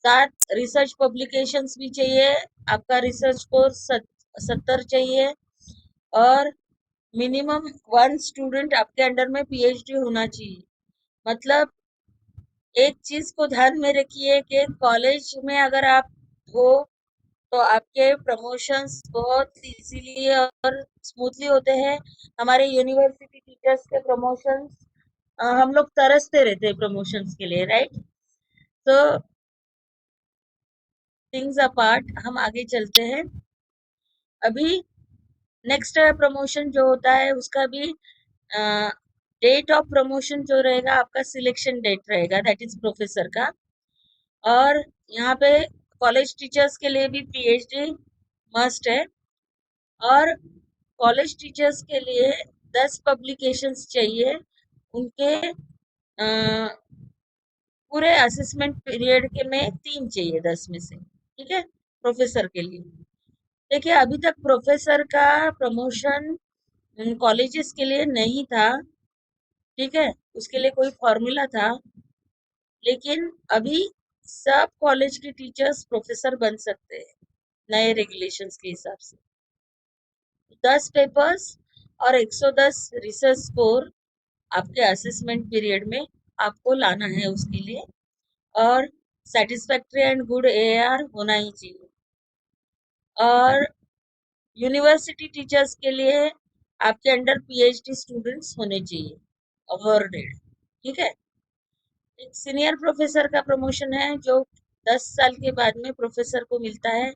7 रिसर्च पब्लिकेशंस भी चाहिए, आपका रिसर्च कोर्स 70 चाहिए, और मिनिमम 1 स्टूडेंट आपके अंडर में पीएचडी होना चाहिए। मतलब एक चीज को ध्यान में रखिए कि कॉलेज में अगर आप हो तो आपके प्रमोशंस बहुत इजीली और स्मूथली होते हैं। हमारे यूनिवर्सिटी टीचर्स के प्रमोशंस, हम लोग तरसते रहते हैं प्रमोशंस के लिए, राइट? तो थिंग्स अपार्ट, हम आगे चलते हैं। अभी नेक्स्ट प्रमोशन जो होता है उसका भी डेट ऑफ प्रमोशन जो रहेगा आपका सिलेक्शन डेट रहेगा, दैट इज प्रोफेसर का। और यहाँ पे कॉलेज टीचर्स के लिए भी पीएचडी मस्ट है। और कॉलेज टीचर्स के लिए 10 पब्लिकेशंस चाहिए उनके पूरे असेसमेंट पीरियड के में 3 चाहिए 10 में से, ठीक है, प्रोफेसर के लिए। देखिए अभी तक प्रोफेसर का प्रमोशन कॉलेजेस के लिए नहीं था, ठीक है, उसके लिए कोई फॉर्मूला था, लेकिन अभी सब कॉलेज के टीचर्स प्रोफेसर बन सकते हैं नए रेगुलेशंस के हिसाब से। 10 पेपर्स और 110 रिसर्च स्कोर आपके असेसमेंट पीरियड में आपको लाना है उसके लिए, और सेटिस्फैक्ट्री एंड गुड एआर होना ही चाहिए। और यूनिवर्सिटी टीचर्स के लिए आपके अंडर पीएचडी स्टूडेंट्स होने चाहिए अवॉर्डेड, ठीक है। एक सीनियर प्रोफेसर का प्रमोशन है जो 10 साल के बाद में प्रोफेसर को मिलता है,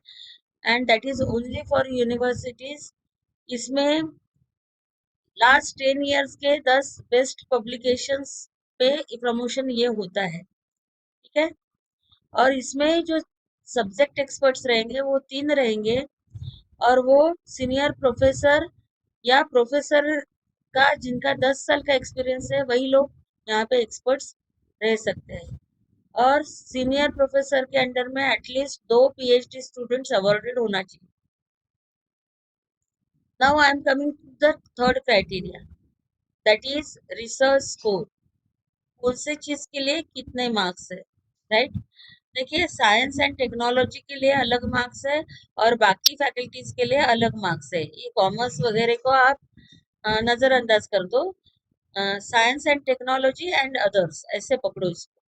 and that is only for universities. इसमें लास्ट 10 इयर्स के 10 बेस्ट पब्लिकेशंस पे प्रमोशन ये होता है, ठीक है। और इसमें जो सब्जेक्ट एक्सपर्ट्स रहेंगे वो 3 रहेंगे, और वो सीनियर प्रोफेसर या प्रोफेसर का जिनका 10 साल का एक्सपीरियंस है वही लोग यहाँ पे एक्सपर्ट्स रह सकते हैं। और सीनियर प्रोफेसर के अंडर में एटलीस्ट 2 पीएचडी स्टूडेंट्स अवॉर्डेड होना चाहिए। Now I am coming to the third criteria, that is research score. कौन से चीज के लिए कितने मार्क्स है, राइट। देखिए साइंस एंड टेक्नोलॉजी के लिए अलग मार्क्स है और बाकी फैकल्टीज के लिए अलग मार्क्स है। ये कॉमर्स वगैरह को आप नजरअंदाज कर दो, science and technology and others ऐसे पकड़ो इसको।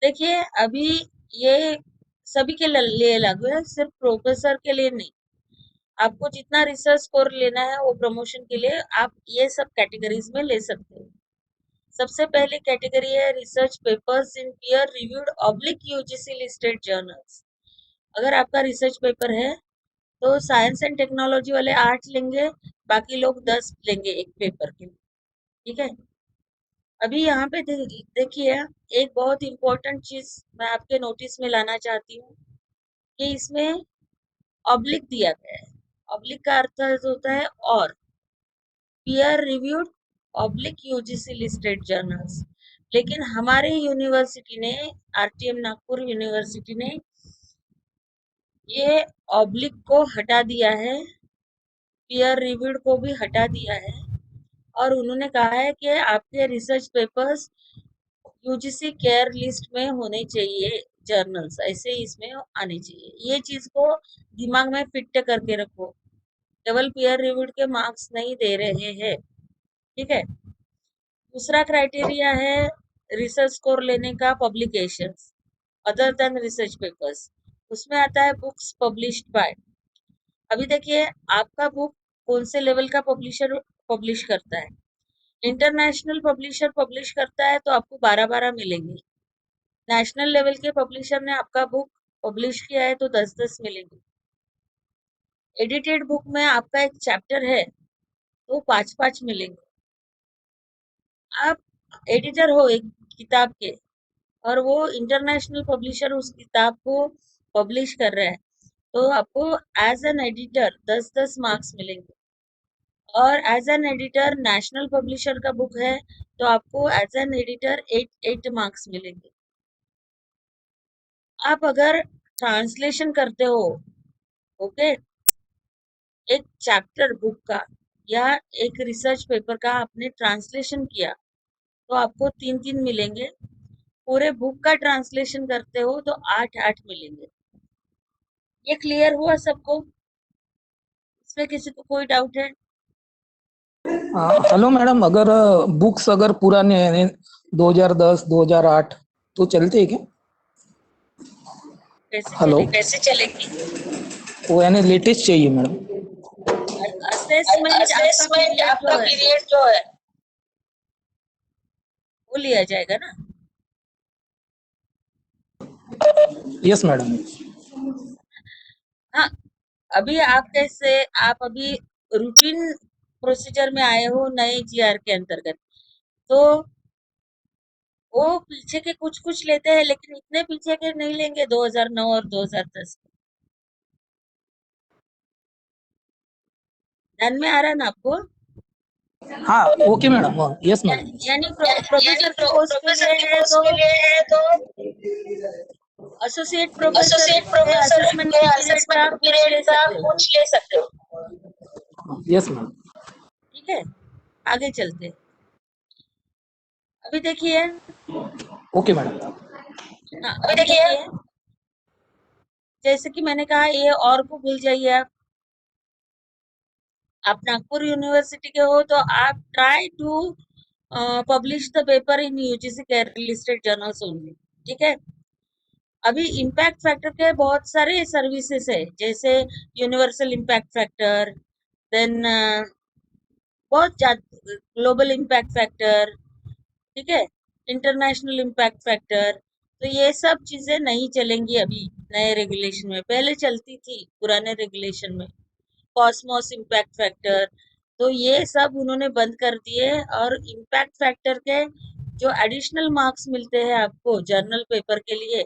देखिए अभी ये सभी के लिए लागू है, सिर्फ प्रोफेसर के लिए नहीं। आपको जितना रिसर्च स्कोर लेना है वो प्रमोशन के लिए आप ये सब कैटेगरीज में ले सकते हो। सबसे पहली कैटेगरी है रिसर्च पेपर्स इन peer reviewed oblique UGC listed journals. अगर आपका रिसर्च पेपर है तो साइंस एंड टेक्नोलॉजी वाले 8 लेंगे, बाकी लोग 10 लेंगे एक पेपर के लिए, ठीक है। अभी यहाँ पे देखिए एक बहुत इंपॉर्टेंट चीज मैं आपके नोटिस में लाना चाहती हूँ कि इसमें ऑब्लिक दिया गया है। ऑब्लिक का अर्थ होता है और peer reviewed oblique UGC listed journals. लेकिन हमारे यूनिवर्सिटी ने, आरटीएम नागपुर यूनिवर्सिटी ने ये ऑब्लिक को हटा दिया है, पीयर रिव्यूड को भी हटा दिया है, और उन्होंने कहा है कि आपके research papers UGC care list में होने चाहिए, जर्नल्स ऐसे ही इसमें आने चाहिए। ये चीज को दिमाग में फिट करके रखो, केवल पीयर रिव्यूड के मार्क्स नहीं दे रहे हैं, ठीक है। दूसरा क्राइटेरिया है रिसर्च स्कोर लेने का publications other than research papers. उसमें आता है बुक्स पब्लिश्ड बाय। अभी देखिए आपका बुक कौन से लेवल का पब्लिशर पब्लिश करता है। इंटरनेशनल पब्लिशर पब्लिश करता है तो आपको 12-12 मिलेंगे। नेशनल लेवल के पब्लिशर ने आपका बुक पब्लिश किया है तो 10-10 मिलेंगे। एडिटेड बुक में आपका एक चैप्टर है तो 5-5 मिलेंगे। आप एडिटर हो एक किताब के और वो इंटरनेशनल पब्लिशर उस किताब को पब्लिश कर रहा है तो आपको एज एन एडिटर 10-10 मार्क्स मिलेंगे। और as an editor national publisher का बुक है तो आपको एज एन एडिटर 8 मार्क्स मिलेंगे। आप अगर ट्रांसलेशन करते हो, ओके, एक चैप्टर बुक का या एक रिसर्च पेपर का आपने ट्रांसलेशन किया तो आपको 3-3 मिलेंगे। पूरे बुक का ट्रांसलेशन करते हो तो 8-8 मिलेंगे। ये क्लियर हुआ सबको? इसमें किसी को कोई डाउट है? हेलो मैडम, अगर बुक्स अगर पुराने हैं 2010 2008 तो चलते हैं क्या? कैसे हेलो, चलेगी? कैसे चलेगी? वो यानी लेटेस्ट चाहिए मैडम। असेसमेंट आपका असेसमेंट पीरियड जो आपका है पीरियड जो है वो लिया जाएगा ना। Yes madam. हाँ, अभी आप कैसे, आप अभी रूटीन प्रोसीजर में आए हो नए जीआर के अंतर्गत, तो वो पीछे के कुछ कुछ लेते हैं, लेकिन इतने पीछे के नहीं लेंगे 2009 और 2010। ध्यान में आ रहा है ना आपको? हाँ ओके मैडम, यस मैडम। यानी प्रोफेसर की पोस्ट के लिए है तो एसोसिएट प्रोफेसर के असेसमेंट पीरियड का कुछ ले सकते हो। Yes madam. ठीक है, आगे चलते हैं। अभी देखिए, ओके मैडम। हाँ अभी देखिए, जैसे कि मैंने कहा ये और को भूल जाइए। आप नागपुर यूनिवर्सिटी के हो तो आप try to publish the paper in UGC listed journals only. ठीक है, अभी इम्पैक्ट फैक्टर के बहुत सारे सर्विसेज है, जैसे यूनिवर्सल इम्पैक्ट फैक्टर, देन बहुत ग्लोबल इम्पैक्ट फैक्टर, ठीक है, इंटरनेशनल इम्पैक्ट फैक्टर। तो ये सब चीजें नहीं चलेंगी अभी नए रेगुलेशन में, पहले चलती थी पुराने रेगुलेशन में, कॉस्मोस इम्पैक्ट फैक्टर। तो ये सब उन्होंने बंद कर दिए, और इम्पैक्ट फैक्टर के जो एडिशनल मार्क्स मिलते हैं आपको जर्नल पेपर के लिए,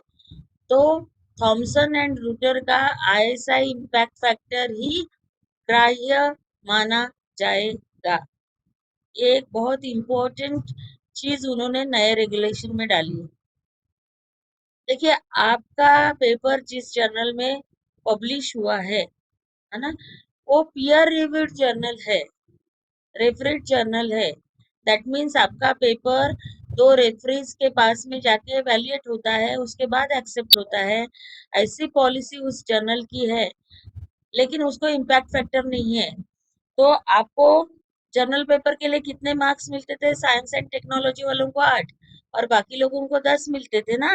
तो थॉमसन एंड रूटर का आईएसआई इम्पैक्ट फैक्टर ही ग्राह्य माना जाएगा। ये एक बहुत इंपॉर्टेंट चीज उन्होंने नए रेगुलेशन में डाली है। देखिए, आपका पेपर जिस जर्नल में पब्लिश हुआ है ना, वो पीयर रिव्यूड जर्नल है, रेफरेड जर्नल है। दैट मीन्स आपका पेपर 2 रेफरीज के पास में जाके वैलिडेट होता है, उसके बाद एक्सेप्ट होता है। ऐसी पॉलिसी उस जर्नल की है, लेकिन उसको इम्पैक्ट फैक्टर नहीं है। तो आपको जर्नल पेपर के लिए कितने मार्क्स मिलते थे? साइंस एंड टेक्नोलॉजी वालों को 8 और बाकी लोगों को 10 मिलते थे ना।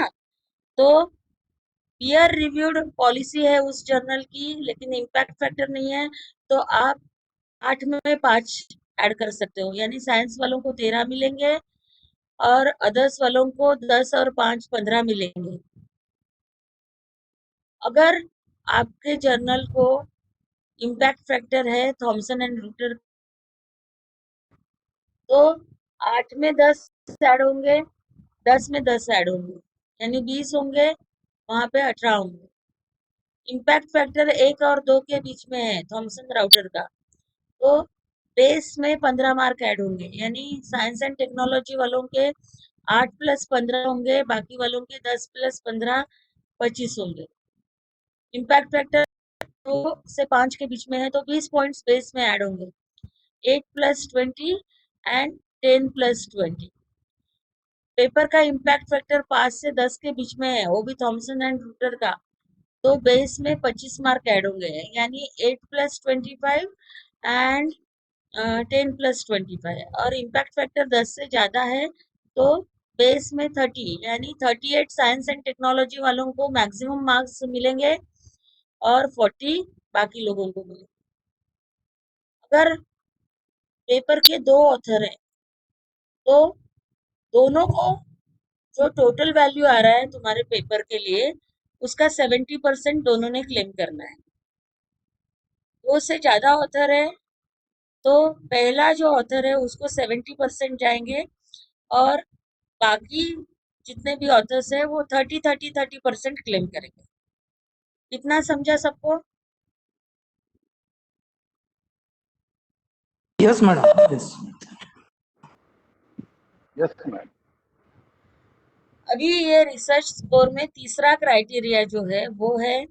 तो पीयर रिव्यूड पॉलिसी है उस जर्नल की, लेकिन इम्पैक्ट फैक्टर नहीं है। तो आप 8 में 5 ऐड कर सकते हो, यानी साइंस वालों को 13 मिलेंगे और अदर्स वालों को 10 और 5 15 मिलेंगे। अगर आपके जर्नल को इम्पैक्ट फैक्टर है थॉमसन एंड रूटर, तो 8 में 10 ऐड होंगे, 10 में 10 ऐड होंगे, यानी 20 होंगे, वहां पे 18 होंगे। इम्पैक्ट फैक्टर 1 और 2 के बीच में है थॉमसन राउटर का, तो बेस में 15 मार्क ऐड होंगे, यानी साइंस एंड टेक्नोलॉजी वालों के 8 + 15 होंगे, बाकी वालों के 10 + 15 25 होंगे। इम्पैक्ट फैक्टर 2 से 5 के बीच में है, तो 20 पॉइंट्स बेस में ऐड होंगे, 8 + 20 एंड 10 + 20। पेपर का इम्पैक्ट फैक्टर 5 से 10 के बीच में है, वो भी थॉमसन एंड रूटर का, तो बेस में 25 मार्क ऐड होंगे, यानी 8 + 25 एंड 10 + 25। और इम्पैक्ट फैक्टर 10 से ज्यादा है तो बेस में 30, यानी 38 साइंस एंड टेक्नोलॉजी वालों को मैक्सिमम मार्क्स मिलेंगे और 40 बाकी लोगों को मिलेंगे। अगर पेपर के 2 ऑथर हैं, तो दोनों को जो टोटल वैल्यू आ रहा है तुम्हारे पेपर के लिए, उसका 70% दोनों ने क्लेम करना है। 2 से ज्यादा ऑथर है तो पहला जो ऑथर है उसको 70% जाएंगे, और बाकी जितने भी ऑथर्स है वो 30% क्लेम करेंगे। इतना समझा सबको? Yes madam, yes. Yes ma'am. अभी ये रिसर्च स्कोर में तीसरा क्राइटेरिया जो है वो है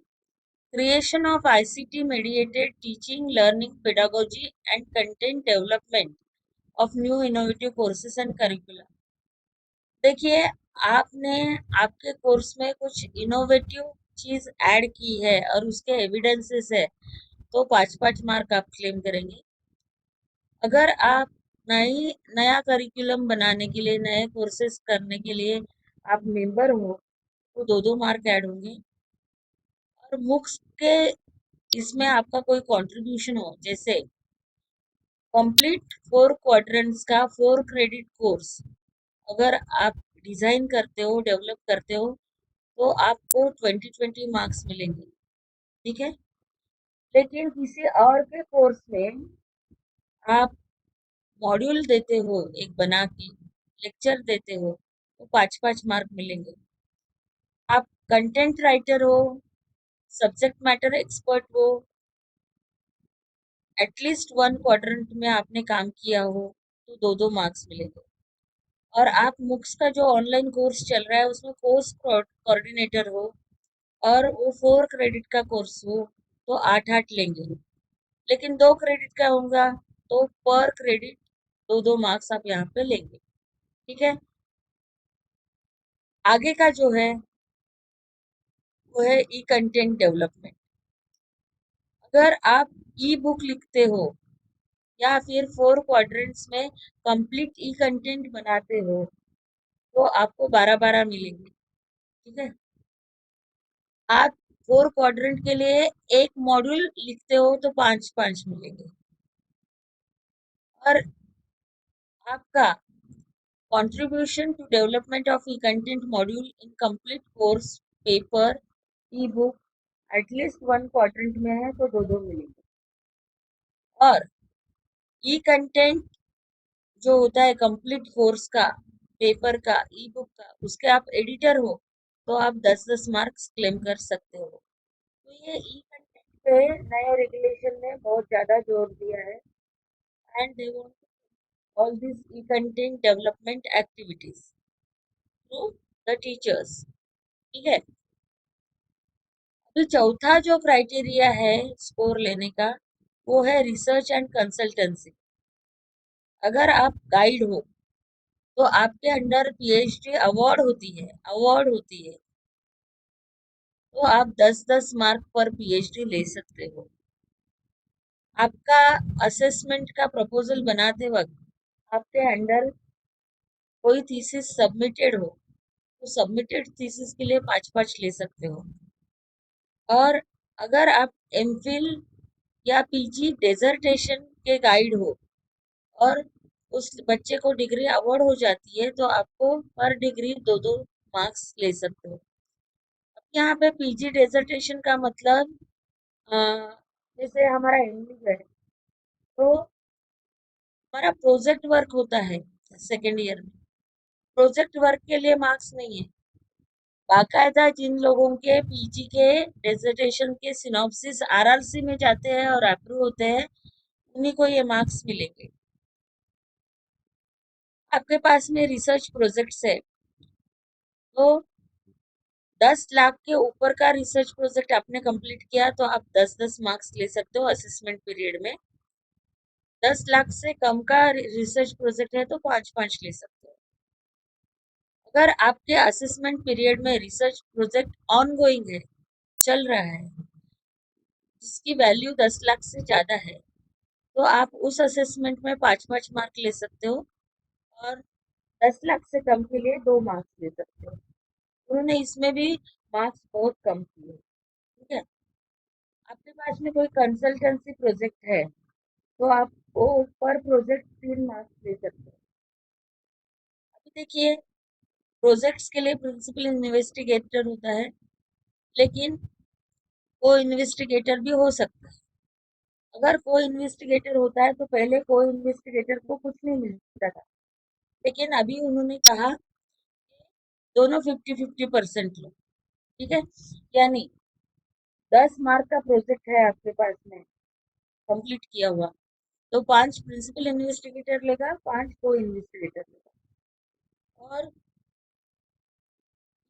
creation of ICT mediated teaching learning pedagogy and content development of new innovative courses and curriculum. देखिए, आपने आपके कोर्स में कुछ इनोवेटिव चीज ऐड की है और उसके एविडेंसेस है, तो 5-5 मार्क आप क्लेम करेंगे। अगर आप नया करिकुलम बनाने के लिए, नए कोर्सेज करने के लिए आप मेंबर हो, तो 2-2 मार्क ऐड होंगे। और बुक्स के इसमें आपका कोई कंट्रीब्यूशन हो, जैसे कंप्लीट 4 क्वाड्रेंट्स का 4 क्रेडिट कोर्स अगर आप डिजाइन करते हो, डेवलप करते हो, तो आपको 20 मार्क्स मिलेंगे। ठीक है, लेकिन किसी और के कोर्स में आप मॉड्यूल देते हो एक बना के, लेक्चर देते हो, तो 5-5 मार्क मिलेंगे। आप कंटेंट राइटर हो, सब्जेक्ट मैटर एक्सपर्ट हो, एटलीस्ट 1 क्वाड्रेंट में आपने काम किया हो, तो 2-2 मार्क्स मिलेंगे। और आप मुक्स का जो ऑनलाइन कोर्स चल रहा है उसमें कोर्स कोऑर्डिनेटर हो और वो 4 क्रेडिट का कोर्स हो, तो 8-8 लेंगे। लेकिन 2 क्रेडिट का होगा तो पर क्रेडिट 2-2 मार्क्स आप यहाँ पे लेंगे। ठीक है, आगे का जो है वो है ई कंटेंट डेवलपमेंट। अगर आप ई बुक लिखते हो या फिर 4 क्वाड्रेंट्स में कंप्लीट ई कंटेंट बनाते हो, तो आपको 12-12 मिलेंगे। ठीक है, आप 4 क्वाड्रेंट के लिए एक मॉड्यूल लिखते हो तो 5-5 मिलेंगे। और आपका contribution to development of e-content module in complete course paper e-book at least 1 quadrant में है तो 2-2 मिलेंगे। और ई कंटेंट जो होता है कंप्लीट कोर्स का, पेपर का, ई बुक का, उसके आप एडिटर हो तो आप 10-10 मार्क्स क्लेम कर सकते हो। तो ये ई कंटेंट पे नए रेगुलेशन ने बहुत ज्यादा जोर दिया है and they want all this E content development activities through the teachers. ठीक है, तो चौथा जो क्राइटेरिया है स्कोर लेने का वो है रिसर्च एंड कंसल्टेंसी। अगर आप गाइड हो तो आपके अंडर पीएचडी अवार्ड होती है, तो आप 10-10 मार्क पर पीएचडी ले सकते हो। आपका असेसमेंट का प्रपोजल बनाते वक्त आपके अंडर कोई थीसिस सबमिटेड हो तो सबमिटेड थीसिस के लिए 5-5 ले सकते हो। और अगर आप एमफिल या पीजी डेजर्टेशन के गाइड हो और उस बच्चे को डिग्री अवार्ड हो जाती है तो आपको पर डिग्री 2-2 मार्क्स ले सकते हो। अब यहाँ पे पीजी डेजर्टेशन का मतलब अ, जैसे हमारा इंग्लिश है तो हमारा प्रोजेक्ट वर्क होता है सेकेंड ईयर में। प्रोजेक्ट वर्क के लिए मार्क्स नहीं है, बाकायदा जिन लोगों के पीजी के डेजर्टेशन के सिनॉप्सिस आरआरसी में जाते हैं और अप्रूव होते हैं उन्हीं को ये मार्क्स मिलेंगे। आपके पास में रिसर्च प्रोजेक्ट्स है तो 10 लाख के ऊपर का रिसर्च प्रोजेक्ट आपने कंप्लीट किया तो आप 10-10 मार्क्स ले सकते हो असेसमेंट पीरियड में। 10 लाख से कम का रिसर्च प्रोजेक्ट है तो 5-5 ले सकते हो। अगर आपके असेसमेंट पीरियड में रिसर्च प्रोजेक्ट ऑनगोइंग है, चल रहा है, जिसकी वैल्यू 10 लाख से ज्यादा है, तो आप उस असेसमेंट में 5-5 मार्क ले सकते हो और 10 लाख से कम के लिए 2 मार्क्स ले सकते हो। उन्होंने इसमें भी मार्क्स बहुत कम किए। ठीक है, आपके पास में कोई कंसल्टेंसी प्रोजेक्ट है तो आप वो पर प्रोजेक्ट 3 मार्क्स ले सकते हो। अभी देखिए, प्रोजेक्ट्स के लिए प्रिंसिपल इन्वेस्टिगेटर होता है, लेकिन को इन्वेस्टिगेटर भी हो सकता है। अगर को इन्वेस्टिगेटर होता है तो पहले को इन्वेस्टिगेटर को कुछ नहीं मिलता था, लेकिन अभी उन्होंने कहा दोनों 50-50% लो। ठीक है, यानी 10 मार्क का प्रोजेक्ट है आपके पास में कंप्लीट किया हुआ तो 5 प्रिंसिपल इन्वेस्टिगेटर लेगा, 5 को इन्वेस्टिगेटर लेगा। और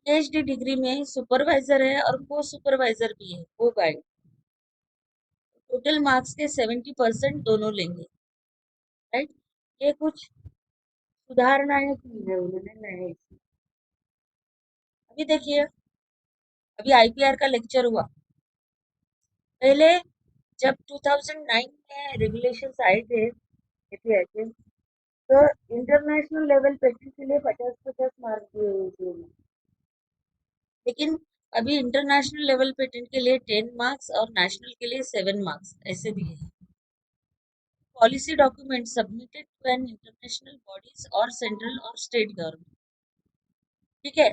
पीएचडी डिग्री में सुपरवाइजर है और को सुपरवाइजर भी है, को गाइड। टोटल मार्क्स के 70% दोनों लेंगे। राइट, ये कुछ सुधारणाएं की है उन्होंने नए इसमें। अभी देखिए, अभी आईपीआर का लेक्चर हुआ। पहले जब 2009 में रेगुलेशंस आए थे एपीआई के, तो इंटरनेशनल लेवल पेटेंट के लिए 50-50 मार्क दिए हुए थे, लेकिन अभी इंटरनेशनल लेवल पेटेंट के लिए 10 मार्क्स और नेशनल के लिए 7 मार्क्स ऐसे दिए हैं। Policy document submitted to an international bodies और सेंट्रल और स्टेट गवर्नमेंट। ठीक है,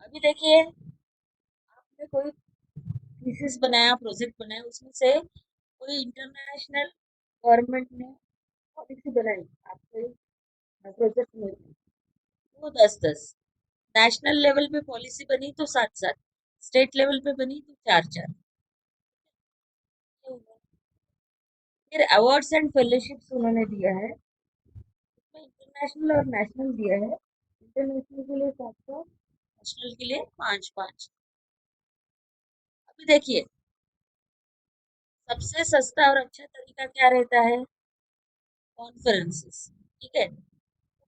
अभी देखिए, आपने कोई थीसिस बनाया, प्रोजेक्ट बनाया, उसमें से कोई इंटरनेशनल गवर्नमेंट ने पॉलिसी बनाई आपके प्रोजेक्ट में, वो 10-10, नेशनल लेवल पे पॉलिसी बनी तो 7-7, स्टेट लेवल पे बनी तो 4-4। फिर अवार्ड्स एंड फेलोशिप्स उन्होंने दिया है, इसमें इंटरनेशनल और नेशनल दिया है। इंटरनेशनल के लिए 700, नेशनल के लिए 5-5। अभी देखिए, सबसे सस्ता और अच्छा तरीका क्या रहता है? कॉन्फ्रेंसेस, ठीक है।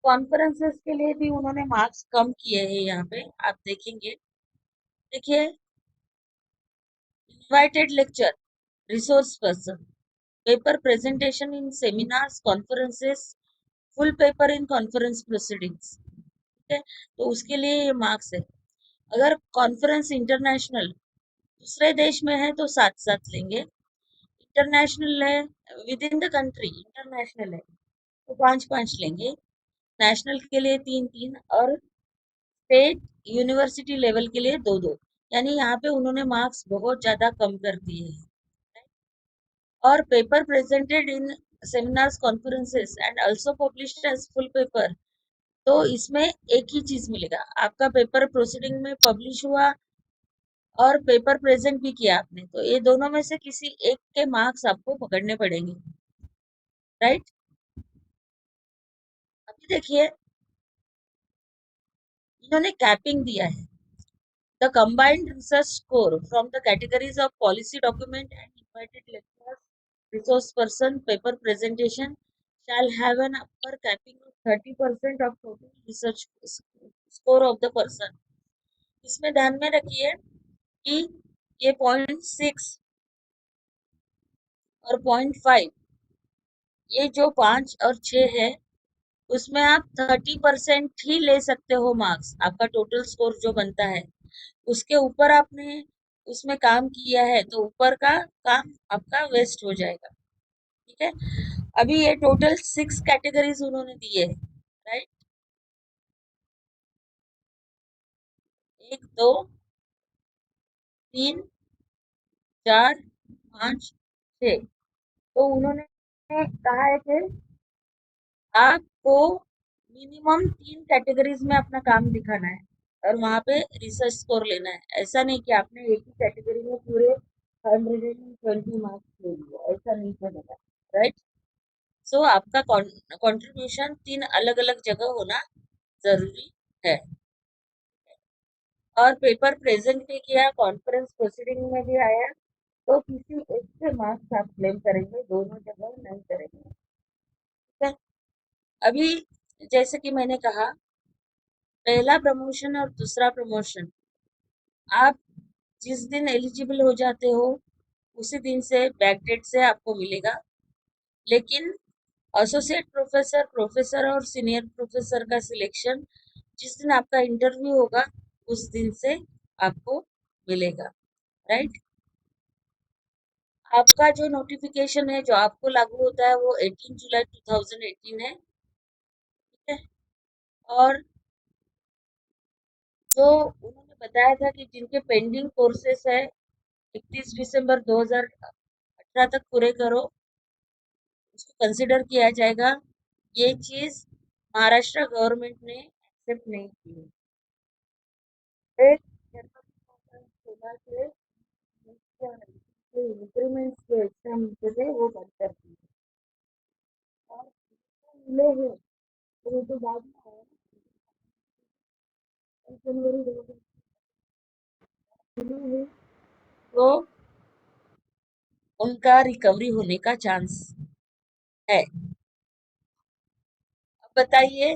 कॉन्फ्रेंसेस के लिए भी उन्होंने मार्क्स कम किए हैं, यहाँ पे आप देखेंगे। देखिए, invited lecture, resource person, paper presentation in seminars, conferences, full paper in conference proceedings, ठीक है। तो उसके लिए ये मार्क्स है। अगर कॉन्फ्रेंस इंटरनेशनल दूसरे देश में है तो 7-7 लेंगे, इंटरनेशनल है with in the country, international है तो 5-5 लेंगे, नेशनल के लिए 3-3 और स्टेट यूनिवर्सिटी लेवल के लिए 2-2। यानी यहाँ पे उन्होंने मार्क्स बहुत ज्यादा कम कर दिए हैं। और paper presented in seminars, conferences and also published as full paper, तो इसमें एक ही चीज मिलेगा, आपका पेपर प्रोसीडिंग में पब्लिश हुआ और पेपर प्रेजेंट भी किया आपने, तो ये दोनों में से किसी एक के मार्क्स आपको पकड़ने पड़ेंगे, राइट। अभी देखिए, इन्होंने कैपिंग दिया है। The combined research score from the categories of policy document and invited lecturers, resource person, paper presentation shall have an upper capping of 30% of total research score of the person। इसमें ध्यान में रखिए कि ये 0.6 और 0.5, ये जो 5 और 6 है, उसमें आप 30% ही ले सकते हो मार्क्स, आपका टोटल स्कोर जो बनता है। उसके ऊपर आपने उसमें काम किया है तो ऊपर का काम आपका वेस्ट हो जाएगा, ठीक है। अभी ये टोटल 6 कैटेगरीज उन्होंने दिए है, राइट। 1 2 3 4 5 6, तो उन्होंने कहा है कि आपको मिनिमम 3 कैटेगरीज में अपना काम दिखाना है और वहां पे रिसर्च स्कोर लेना है। ऐसा नहीं कि आपने एक ही कैटेगरी में पूरे 120 मार्क्स ले लिए, ऐसा नहीं चलेगा, राइट। सो आपका कंट्रीब्यूशन 3 अलग अलग जगह होना जरूरी है। और पेपर प्रेजेंट भी किया, कॉन्फ्रेंस प्रोसीडिंग में भी आया, तो किसी एक से मार्क्स आप क्लेम करेंगे, दोनों जगह नहीं करेंगे, ठीक है। अभी जैसे कि मैंने कहा, पहला प्रमोशन और दूसरा प्रमोशन आप जिस दिन एलिजिबल हो जाते हो उसी दिन से बैकडेट से आपको मिलेगा, लेकिन एसोसिएट प्रोफेसर, प्रोफेसर और सीनियर प्रोफेसर का सिलेक्शन जिस दिन आपका इंटरव्यू होगा उस दिन से आपको मिलेगा, राइट। आपका जो नोटिफिकेशन है जो आपको लागू होता है वो 18 जुलाई 2018 है, ठीक है। और जो उन्होंने बताया था कि जिनके पेंडिंग कोर्सेस है 31 दिसंबर 2018 तक पूरे करो, उसको कंसिडर किया जाएगा। ये चीज महाराष्ट्र गवर्नमेंट ने एक्सेप्ट नहीं की है। एक जनवरी 2016 से इंक्रीमेंट्स जो एग्जाम होते थे वो बंद कर दिए और मिले हैं, तो वो तो बाद में आया ना, जनवरी 2000 मिले हैं, तो उनका रिकवरी होने का चांस है। अब बताइए,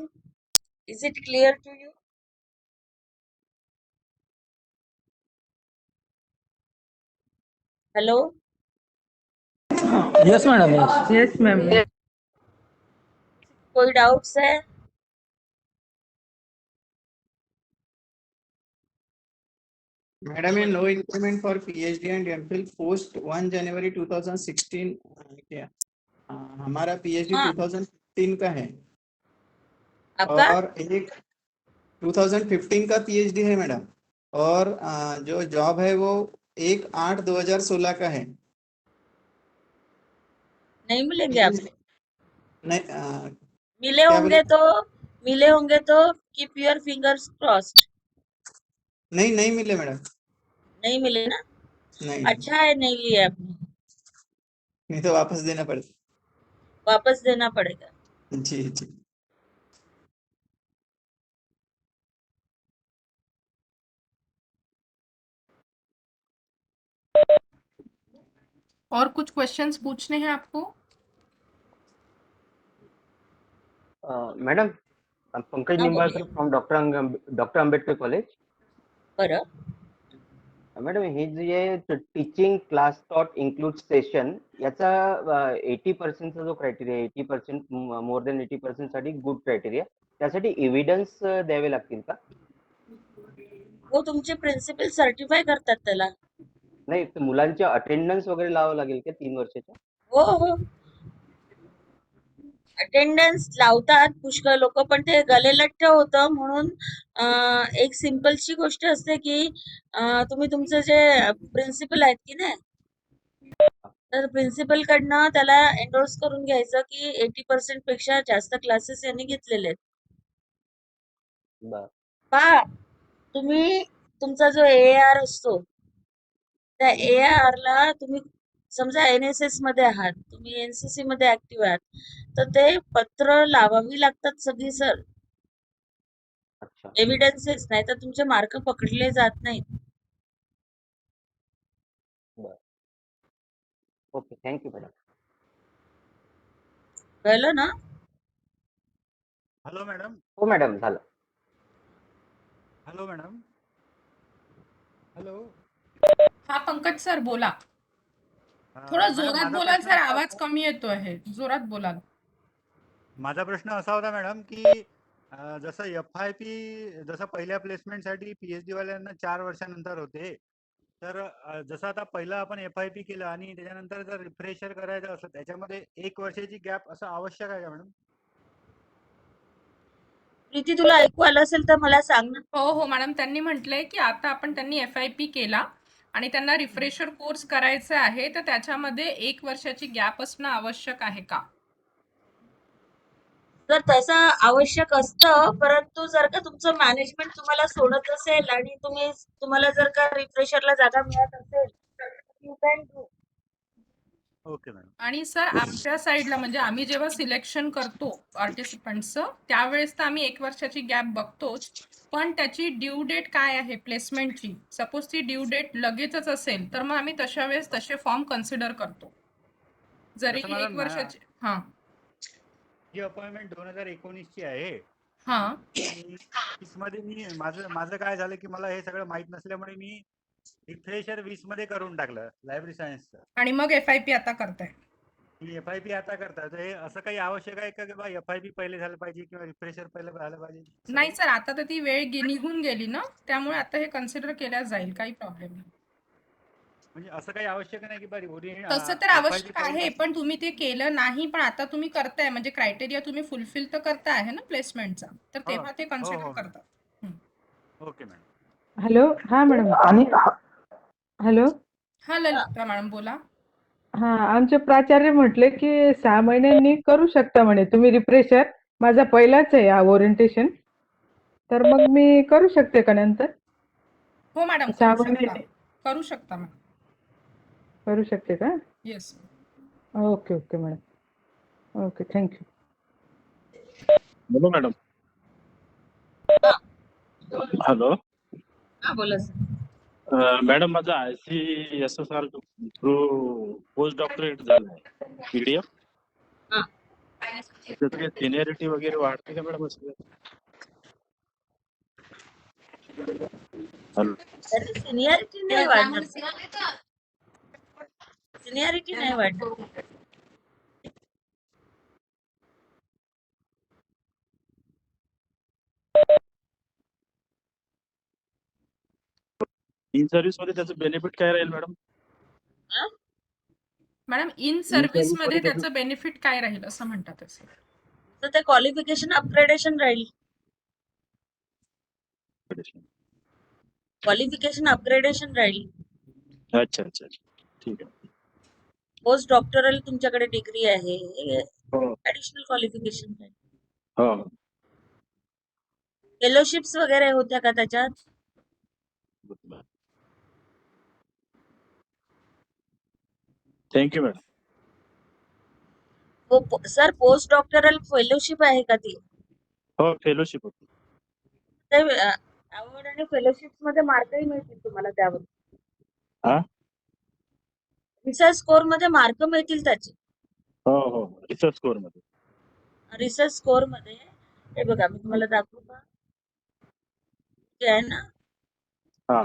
is it clear to you? Hello, yes madam, yes. Yes ma'am. कोई डाउट्स है? मैडम, ये no increment for PhD and MPhil post 1 January 2016 क्या? हमारा पीएचडी हाँ, 2015 का है आपका और एक 2015 का पीएचडी है मैडम, और जो जॉब है वो 1/8/2016 का है। नहीं मिलेंगे तीन आपको। नहीं मिले क्या होंगे बोले? तो कीप योर फिंगर्स क्रॉस्ड। नहीं नहीं मिले मैडम, नहीं मिले ना? नहीं अच्छा है नहीं लिए आपने, नहीं तो वापस देना पड़ता। वापस देना पड़ेगा। जी जी। और कुछ क्वेश्चंस पूछने हैं आपको? मॅडम, पंकज हाँ निंबाळकर बोलिए। From doctor Ambedkar college. बरं. मॅडम, हे जे teaching class taught include session याचा 80% जो क्रायटेरिया, 80% मोर दॅन 80% साठी गुड क्रायटेरिया, त्यासाठी एव्हिडन्स द्यावे लागतील का? हो तुमचे प्रिन्सिपल सर्टिफाय करतात त्याला. नाही, ते मुलांच्या अटेंडन्स वगैरे लावावं लागेल का 3 वर्षाच्या? हो हो, अटेंडन्स लावतात पुष्कळ लोक, पण ते गलेलठ्ठ होतं म्हणून एक सिंपलची गोष्ट असते की तुम्ही तुमचे जे प्रिन्सिपल आहेत की नाही, तर प्रिन्सिपल कडनं त्याला एंडोर्स करून घ्यायचं की 80% पेक्षा जास्त क्लासेस यांनी घेतलेले आहेत. बरं. पहा, तुम्ही तुमचा जो AAR असतो, त्या AAR ला तुम्ही समजा NSS मध्ये आहात, तुम्ही NCC मध्ये ऍक्टिव्ह आहात, तर ते पत्र लावावी लागतात सगळी सर, अच्छा. एव्हिडन्सेस, नाही तर तुमचे मार्क पकडले जात नाहीत. बरं. ओके. Thank you madam. कळलं ना? Hello madam. हो मॅडम, झालं. Hello madam. हॅलो. हा पंकज सर बोला. थोडं मॅडम जोरात माझा बोला प्रश्न सर, असा आवाज होता, कमी येतो आहे. जोरात बोला. माझा प्रश्न असा होता मॅडम की जसं FIP, जसं पहिल्या प्लेसमेंटसाठी PhD वाल्यांना 4 वर्षानंतर होते, तर जसं आता पहिलं आपण FIP केलं आणि त्याच्यानंतर जर रिफ्रेशर करायचं असलं त्याच्यामध्ये 1 वर्षाची गॅप असं आवश्यक आहे का मॅडम? प्रीती तुला ऐकू आलं असेल तर मला सांग ना. हो हो मॅडम, त्यांनी म्हटलंय की आता त्यांनी FIP केला आणि त्यांना रिफ्रेशर कोर्स करायचा आहे, तर त्याच्यामध्ये 1 वर्षाची गॅप असणं आवश्यक आहे का? तर तसं आवश्यक असतं, परंतु जर का तुमचं मॅनेजमेंट तुम्हाला सोडत असेल आणि तुम्हाला जर का रिफ्रेशरला जागा मिळत असेल, you can do. Okay madam. आणि सर आमच्या साईडला म्हणजे आम्ही जेव्हा सिलेक्शन करतो पार्टिसिपंट्सचं, त्यावेळेस तर आम्ही 1 वर्षाची गॅप बघतोच, पण त्याची ड्यू डेट काय आहे प्लेसमेंटची, सपोज ती ड्यू डेट लगेचच असेल तर मग आम्ही तशा वेळेस तसे फॉर्म कन्सिडर करतो. जरी तसं 1 मॅडम वर्षाची हां ही अपॉइंटमेंट 2019 ची आहे हां आणि 20 मध्ये मी माझं काय झालं की मला हे सगळं माहित नसल्यामुळे मी रिफ्रेशर 20 मध्ये करून टाकलं लायब्ररी सायन्सचं. आणि मग FIP आता करताय. मी FIP आता करतात, हे असं काही आवश्यक आहे का की बा FIP पहिले झालं पाहिजे किंवा रिफ्रेशर पहिले झालं पाहिजे? नाही सर, आता तर ती वेळ निघून गेली ना, त्यामुळे आता हे कन्सिडर केल्या जाईल, काही प्रॉब्लेम नाही. म्हणजे असं काही आवश्यक नाही की बा तसं तर FIP आवश्यक करून आहे, टाकलं. पण तुम्ही ते केलं नाही, पण आता तुम्ही करताय म्हणजे क्रायटेरिया तुम्ही फुलफिल तर करताय आहे ना प्लेसमेंटचा, तर हो तेव्हा ते हो कन्सिडर हो करतात. Okay madam. हॅलो, हा मॅडम. आणि हॅलो, हा ललिता मॅडम बोला. हा, आमचे प्राचार्य म्हटले की 6 महिन्यांनी करू शकता म्हणे तुम्ही रिफ्रेशर. माझा पहिलाच आहे हा ओरिएंटेशन, तर मग मी करू शकते का नंतर? हो मॅडम, 6 करू शकता, महिने करू शकता मॅडम. करू शकते का? Yes. Okay okay madam, okay, thank you. Hello madam. हा हॅलो. हा बोला सर. मॅडम, माझा ICSSR थ्रू पोस्ट डॉक्टरेट झालाय PDF. हा, त्याचं काही सिनियरिटी वगैरे वाढते का मॅडम असं? हॅलो. तरी सिनियरिटी नाही वाढणार, सिनियरिटी नाही वाढणार. इन सर्व्हिस मध्ये त्याचं बेनिफिट काय राहील मॅडम? हा? मॅडम, इन इन सर्व्हिस सर्व्हिसमध्ये मध्ये त्याचं त्याचं बेनिफिट काय राहील असं म्हणतात असे? तर ते क्वालिफिकेशन अपग्रेडेशन राहील. क्वालिफिकेशन अपग्रेडेशन राहील. अच्छा अच्छा अच्छा, ठीक आहे. पोस्ट डॉक्टरल तुमच्याकडे डिग्री आहे, हो ऍडिशनल क्वालिफिकेशन आहे. हो फेलोशिप्स वगैरे होत्या का त्याच्यात? Thank you madam. Sir post doctoral fellowship आहे का ती? हो फेलोशिप होती. ते अवॉर्ड आणि फेलोशिप्स मध्ये मार्कही मिळतील तुम्हाला त्यावर. हा रिसर्च स्कोर मध्ये मार्क मिळतील त्याचे. हो हो रिसर्च स्कोर मध्ये. रिसर्च स्कोर मध्ये हे बघा मी तुम्हाला दाखवू का? ते आहे ना, हा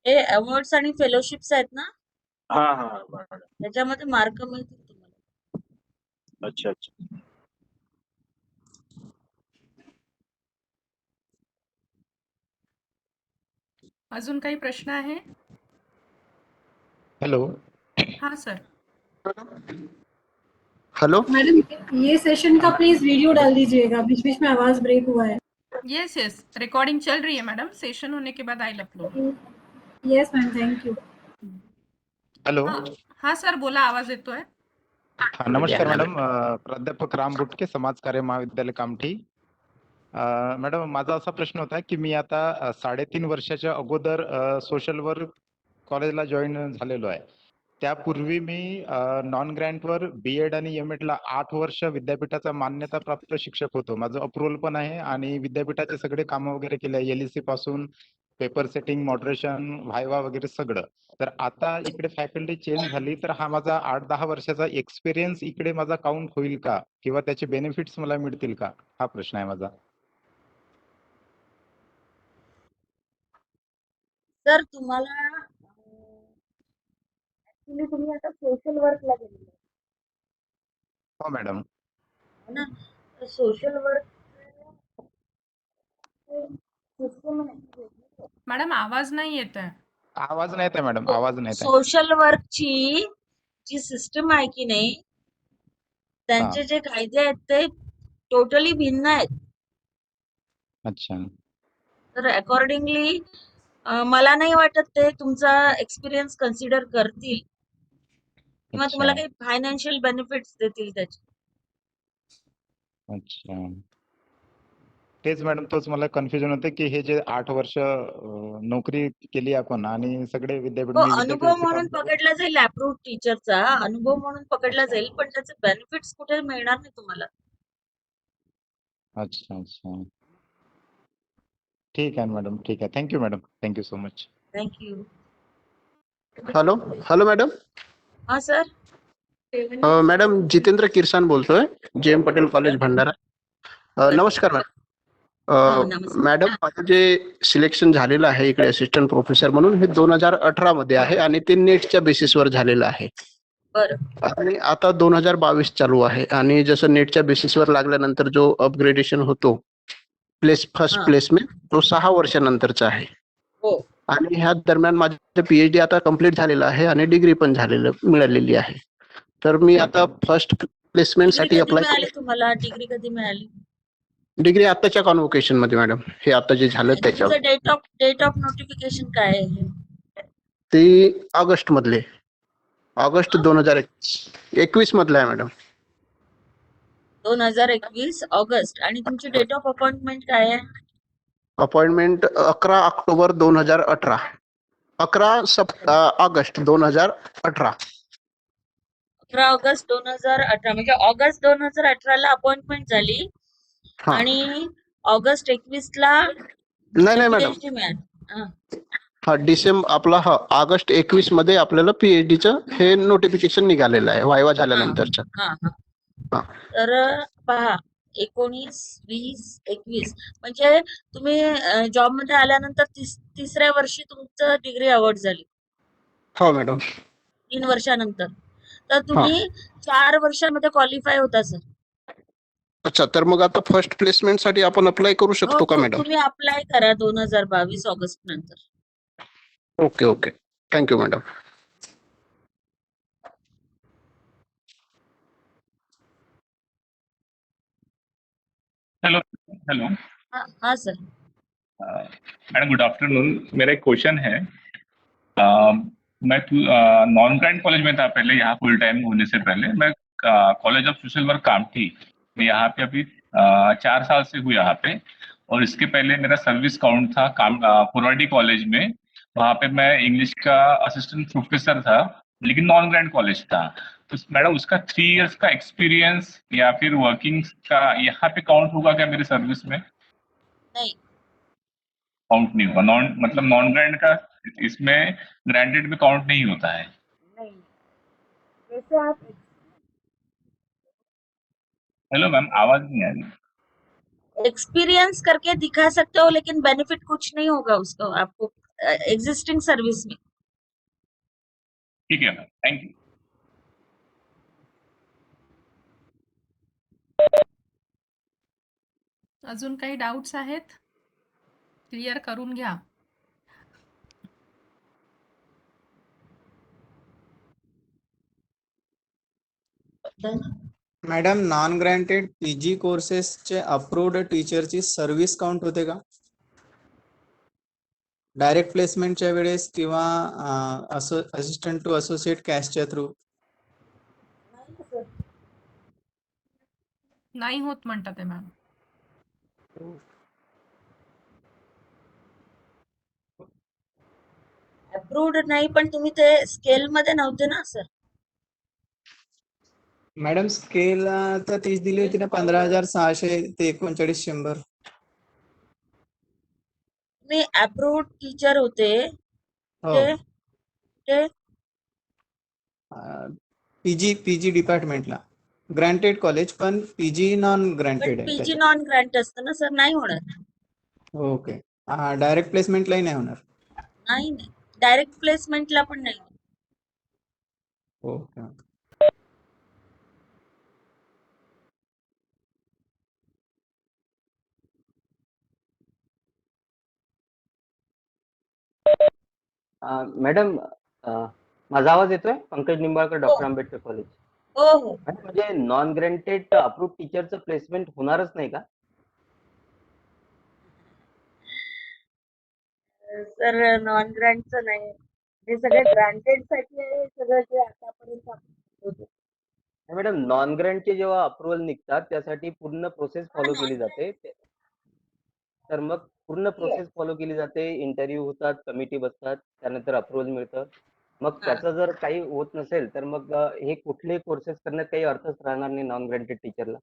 हे अवॉर्ड्स आणि फेलोशिप्स आहेत ना, हा हा मॅडम. त्याच्यामध्ये मार्क मिळतील तुम्हाला. अच्छा अच्छा. अजून काही प्रश्न आहे? हेलो हा सर. हेलो मैडम ये सेशन का प्लीज वीडियो डाल दीजिएगा, बीच बीच में आवाज ब्रेक हुआ है. यस यस रिकॉर्डिंग चल रही है मैडम, सेशन होने के बाद I upload. Yes ma'am, thank you. Hello हा सर बोला, आवाज येतोय. हाँ नमस्कार मॅडम. प्राध्यापक राम बुटके, समाज कार्य महाविद्यालय कामठी. मॅडम माझा असा प्रश्न होता की मी आता 3.5 वर्षाच्या अगोदर सोशल वर्क कॉलेजला जॉईन झालेलो आहे. त्यापूर्वी मी नॉन ग्रँटवर B.Ed आणि M.Ed ला 8 वर्ष विद्यापीठाचा मान्यता प्राप्त शिक्षक होतो. माझं अप्रुव्हल पण आहे आणि विद्यापीठाचे सगळे कामं वगैरे केले, LEC पासून पेपर सेटिंग, मॉडरेशन, व्हायवा वगैरे सगळं. तर आता इकडे फॅकल्टी चेंज झाली तर हा माझा 8-10 वर्षाचा एक्सपिरियन्स इकडे माझा काउंट होईल का, किंवा त्याचे बेनिफिट्स मला मिळतील का, हा प्रश्न आहे माझा. सर तुम्हाला ऍक्च्युली तुम्ही आता सोशल वर्कला गेलेले हो मॅडम. हो ना, सोशल वर्क सिस्टम आहे. मॅडम आवाज नाही येत आहे. आवाज नाही येत मॅडम, आवाज नाही येत. सोशल वर्कची जी सिस्टम आहे की नाही, त्यांचे जे कायदे आहेत ते टोटली भिन्न आहेत. अच्छा. तर अकॉर्डिंगली मला नाही वाटत ते तुमचा एक्सपिरियन्स कन्सिडर करतील किंवा तुम्हाला काही फायनान्शियल बेनिफिट्स देतील त्याचे. अच्छा. तेच मॅडम, तोच मला कन्फ्युजन होते की हे जे 8 वर्ष नोकरी केली आपण आणि सगळे विद्यापीठ हो, मी अनुभव विद्यापीठ म्हणून पकडला जाईल, अप्रूव्ड टीचरचा अनुभव म्हणून पकडला जाईल, पण त्याचे बेनिफिट्स कुठे मिळणार नाही तुम्हाला. अच्छा अच्छा. ठीक आहे मॅडम, ठीक आहे. Thank you madam, thank you so much. Thank you. Hello hello madam. हा सर. मॅडम जितेंद्र किरसान बोलतोय, JM पटेल कॉलेज भंडारा. नमस्कार मॅडम. नमस्कार. मॅडम माझं जे सिलेक्शन झालेलं आहे इकडे असिस्टंट प्रोफेसर म्हणून, हे 2018 मध्ये आहे आणि ते नेटच्या बेसिसवर झालेलं आहे. बरं. आणि आता 2022 चालू आहे आणि जसं नेटच्या बेसिसवर लागल्यानंतर जो अपग्रेडेशन होतो, फर्स्ट प्लेसमेंट, तो 6 वर्षानंतरचा आहे. हो. आणि ह्या दरम्यान माझं PhD आता कम्प्लीट झालेलं आहे आणि डिग्री पण मिळालेली आहे. तर मी आता फर्स्ट प्लेसमेंट साठी अप्लाय मिळाली तुम्हाला डिग्री कधी मिळाली? डिग्री आताच्या कॉन्व्होकेशन मध्ये मॅडम, हे आता जे झालं त्याच्यावर. डेट ऑफ नोटिफिकेशन काय आहे? ते ऑगस्ट मधले, ऑगस्ट 2021 मधलं आहे मॅडम. 2021 ऑगस्ट. आणि तुमची डेट ऑफ अपॉइंटमेंट काय आहे? Appointment 11 October 2018. 11 ऑगस्ट 2018. 11 ऑगस्ट 2018 म्हणजे ऑगस्ट 2018 ला अपॉइंटमेंट झाली आणि ऑगस्ट 21 ला नाही मॅडम, PhD मिळाली. ऑगस्ट 21 मध्ये आपल्याला PhDचं हे नोटिफिकेशन निघालेलं आहे व्हायवा झाल्यानंतरचं. तर पहा, 19, 20, 21 म्हणजे तुम्ही जॉब मध्ये आल्यानंतर तिसऱ्या वर्षी तुमचं डिग्री अवॉर्ड झाली हो मॅडम. 3 वर्षानंतर. तर तुम्ही 4 वर्षामध्ये क्वालिफाय होता सर. अच्छा, तर मग आता फर्स्ट प्लेसमेंट साठी आपण अप्लाय करू शकतो का मॅडम? तुम्ही अप्लाय करा 2022 ऑगस्ट नंतर. Okay okay, thank you madam. Hello hello हाँ सर. Madam good afternoon. मेरा एक क्वेश्चन है. मैं नॉन ग्रांट कॉलेज में था पहले, यहाँ फुल टाइम होने से पहले मैं college of social work Kamthi मैं यहाँ पे अभी 4 साल से हूँ यहाँ पे. और इसके पहले मेरा सर्विस काउंट था पुरवाडी कॉलेज में. वहाँ पे मैं इंग्लिश का असिस्टेंट प्रोफेसर था, लेकिन नॉन ग्रांट कॉलेज था. तो मैडम उसका 3 इयर्स का एक्सपीरियंस या फिर वर्किंग का यहाँ पे काउंट होगा क्या मेरे सर्विस में? नहीं. काउंट नहीं होगा. नॉन ग्रांट का इसमें ग्रांटेड में काउंट नहीं होता है. नहीं. जैसे आप हेलो मैम, आवाज नहीं आ रही. एक्सपीरियंस करके दिखा सकते हो, लेकिन बेनिफिट कुछ नहीं होगा उसका आपको एग्जिस्टिंग सर्विस में. ठीक है मैम, थैंक यू. अजून काही डाऊट्स आहेत? क्लिअर करून घ्या. मॅडम, नॉन ग्रँटेड पीजी कोर्सेसचे अप्रूव्ड टीचरची सर्व्हिस काउंट होते का डायरेक्ट प्लेसमेंटच्या वेळेस किंवा असिस्टंट टू असोसिएट कॅस्टच्या थ्रू? नाही होत म्हणतात आहे मॅम. अप्रूव्ड नाही, पण तुम्ही ते स्केल मध्ये नव्हते ना सर. मॅडम, स्केल तर तीच दिली होती ना, 15,600 ते 3900. तुम्ही अप्रूव्ड टीचर होते हो. ते पीजी डिपार्टमेंटला ग्रँटेड कॉलेज, पण पीजी नॉन ग्रँटेड आहे. पीजी नॉन ग्रँट असतं ना सर, नाही होणार. ओके. डायरेक्ट प्लेसमेंटलाही नाही होणार. नाही डायरेक्ट प्लेसमेंटला पण नाही. ओके. मॅडम, माझा आवाज येतोय? Pankaj Nimbalkar, doctor Ambedkar college. हो. म्हणजे नॉन ग्रँटेड अप्रूव्ड टीचरचं प्लेसमेंट होणारच नाही का? सर नॉन ग्रँटचं नाही, हे सगळे ग्रँटेड साठी आहे. सगळं जे आतापर्यंत होतं. मॅडम, नॉन ग्रँटचे जेव्हा अप्रुव्हल निघतात त्यासाठी पूर्ण प्रोसेस फॉलो केली जाते. तर मग पूर्ण प्रोसेस फॉलो केली जाते, इंटरव्ह्यू होतात, कमिटी बसतात, त्यानंतर अप्रुव्हल मिळतं. मग त्याचं जर काही होत नसेल तर मग हे कुठलेही कोर्सेस करण्यात काही अर्थच राहणार नाही नॉन ग्रँटेड टीचरला.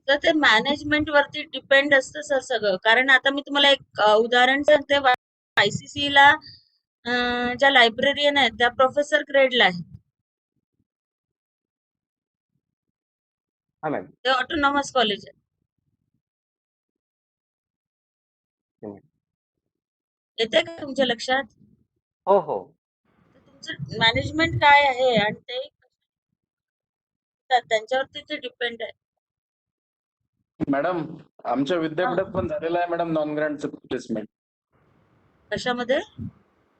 तर ते मॅनेजमेंट वरती डिपेंड असतं सर सगळं. कारण आता मी तुम्हाला एक उदाहरण सांगते. ICC ला ज्या लायब्ररियन आहेत त्या प्रोफेसर ग्रेडला आहेत. हा मॅडम. ते ऑटोनॉमस कॉलेज आहे. येते का तुमच्या लक्षात? हो हो. तुमचं मॅनेजमेंट काय आहे आणि ते त्यांच्यावरती ते डिपेंड आहे. मॅडम, आमच्या विद्यापीठात पण झालेलं आहे मॅडम नॉन ग्रँटचं प्लेसमेंट. कशामध्ये?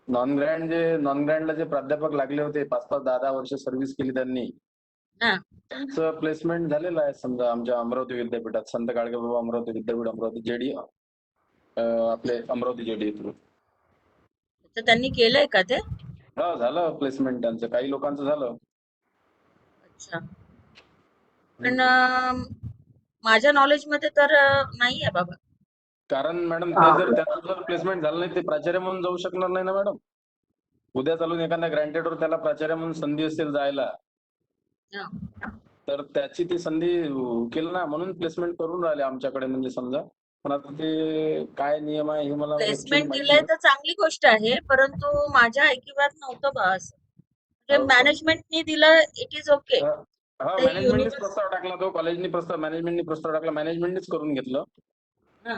नॉन ग्रँटला जे प्राध्यापक लागले होते, 5-5, 10-10 वर्ष सर्व्हिस केली त्यांनी, त्यांचं प्लेसमेंट झालेलं आहे. समजा आमच्या अमरावती विद्यापीठात, संत गाडगेबाबा अमरावती विद्यापीठ, अमरावती जेडी, आपले अमरावती जेडी थ्रू. तर त्यांनी केलंय का ते? हो, झालं प्लेसमेंट त्यांचं, काही लोकांचं झालं. अच्छा. पण माझ्या नॉलेज मध्ये तर नाही आहे बाबा. कारण मॅडम, ते जर त्याचं जर प्लेसमेंट झालं नाही, ते प्राचार्य म्हणून जाऊ शकणार नाही ना मॅडम. उद्या चालून एखाद्या ग्रँटेडवर त्याला प्राचार्य म्हणून संधी असेल जायला, तर त्याची ती संधी केली ना, म्हणून प्लेसमेंट करून राहिले आमच्याकडे. म्हणजे समजा, पण आता ते काय नियम आहे हे मला प्लेसमेंट दिलंय तर चांगली गोष्ट आहे, परंतु माझ्या ऐकिवात नव्हतं बा असं. म्हणजे मॅनेजमेंटनी दिलं, इट इज ओके. हा, ते मॅनेजमेंटनेच प्रस्ताव टाकला तो, कॉलेजनी प्रस्ताव, मॅनेजमेंटनी प्रस्ताव टाकला, मॅनेजमेंटनेच करून घेतलं. हा.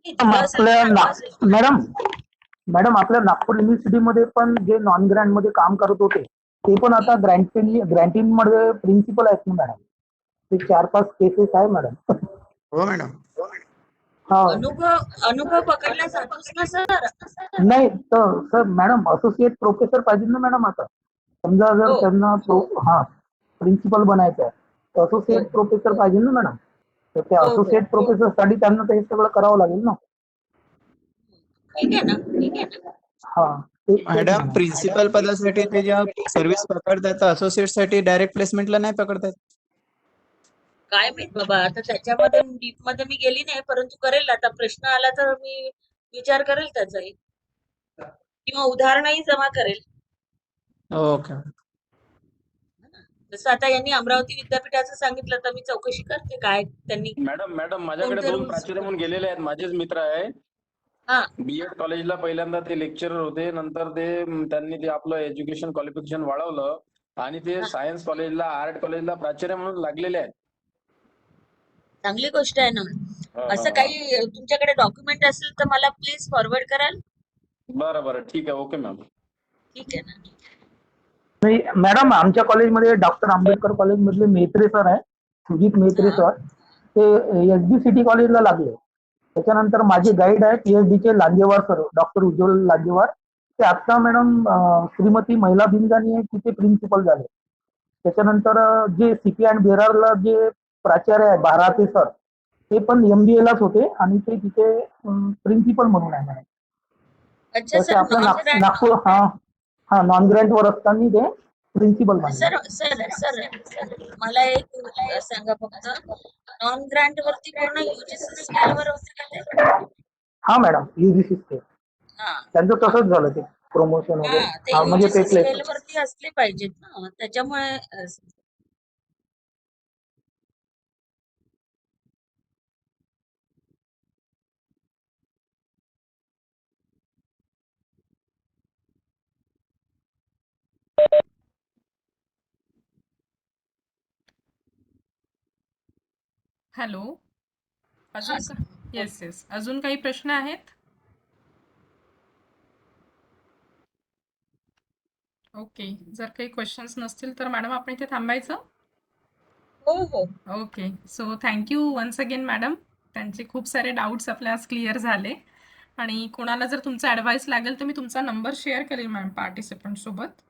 नाही, तुला सांगू मॅडम आपल्या नागपूर युनिव्हर्सिटीमध्ये पण जे नॉन ग्रँट मध्ये काम करत होते ते पण आता ग्रँटिंग मध्ये प्रिन्सिपल आहेत ना मॅडम. ते 4-5 केसेस आहे मॅडम. हो मॅडम. हा अनुभव पकडला जातोच ना सर. नाही तर सर मॅडम असोसिएट प्रोफेसर पाहिजे ना मॅडम. आता समजा जर हो. त्यांना प्रिन्सिपल बनायचं आहे तर असोसिएट प्रोफेसर पाहिजे ना मॅडम. तर त्या हो, हो. असोसिएट प्रोफेसर साठी त्यांना ते सगळं करावं लागेल ना. ठीक आहे ना. हा मॅडम प्रिन्सिपल पदासाठी ते ज्या सर्व्हिस पकडतात असोसिएट साठी डायरेक्ट प्लेसमेंटला नाही पकडतात. काय माहित बाबा, आता त्याच्यामध्ये डीप मध्ये मी गेली नाही, परंतु करेल आता प्रश्न आला तर मी विचार करेल त्याचाही, किंवा उदाहरणही जमा करेल. ओके. जसं आता यांनी अमरावती विद्यापीठाचं सांगितलं तर मी चौकशी करते काय त्यांनी. मॅडम माझ्याकडे कोणते 2 rules? प्राचार्य म्हणून गेलेले आहेत, माझेच मित्र आहे. हा. बीएड कॉलेजला पहिल्यांदा ते लेक्चरर होते, नंतर त्यांनी ते आपलं एज्युकेशन क्वालिफिकेशन वाढवलं आणि ते सायन्स कॉलेजला, आर्ट कॉलेजला प्राचार्य म्हणून लागलेले आहेत. चांगली गोष्ट आहे ना. असं काही तुमच्याकडे डॉक्युमेंट असेल तर मला प्लीज फॉरवर्ड कराल. बरं ठीक आहे. Okay ma'am. ठीक आहे ना. नाही मॅडम आमच्या कॉलेजमध्ये डॉक्टर आंबेडकर कॉलेज मधले मेत्रे सर आहे, सुजित मेत्रे सर. ते एसबीसीटी कॉलेजला लागले. त्याच्यानंतर माझे गाईड आहे PhD चे लांजेवार सर, डॉक्टर उज्ज्वल लांजेवार. ते आता मॅडम श्रीमती महिला भिंगानी आहे तिथे प्रिन्सिपल झाले. त्याच्यानंतर जे CP अँड बेरारला जे प्राचार्य आहे बाराते सर, ते पण MBA लाच होते आणि ते तिथे प्रिन्सिपल म्हणून आहे मॅडम. अच्छा तसे सर, आपलं नागपूर नॉन ग्रँट वर असताना ते प्रिन्सिपल सर सर सर मला एक सांगा फक्त, नॉन ग्रँट वरती पूर्ण UGC स्केलवर होते का ते? हा मॅडम UGC स्केल हा. त्यांचं तसंच झालं ते प्रमोशन वगैरे. ते हा म्हणजे ते UGC स्केल वरती असले पाहिजेत ना, त्याच्यामुळे हॅलो, अजून येस अजून काही प्रश्न आहेत? ओके, जर काही क्वेश्चन्स नसतील तर मॅडम आपण इथे थांबायचं. हो. Okay, so thank you once again madam. त्यांचे खूप सारे डाऊट्स आपल्या आज क्लिअर झाले आणि कोणाला जर तुमचा ॲडवाईस लागेल तर मी तुमचा नंबर शेअर करेल मॅम पार्टिसिपंट सोबत.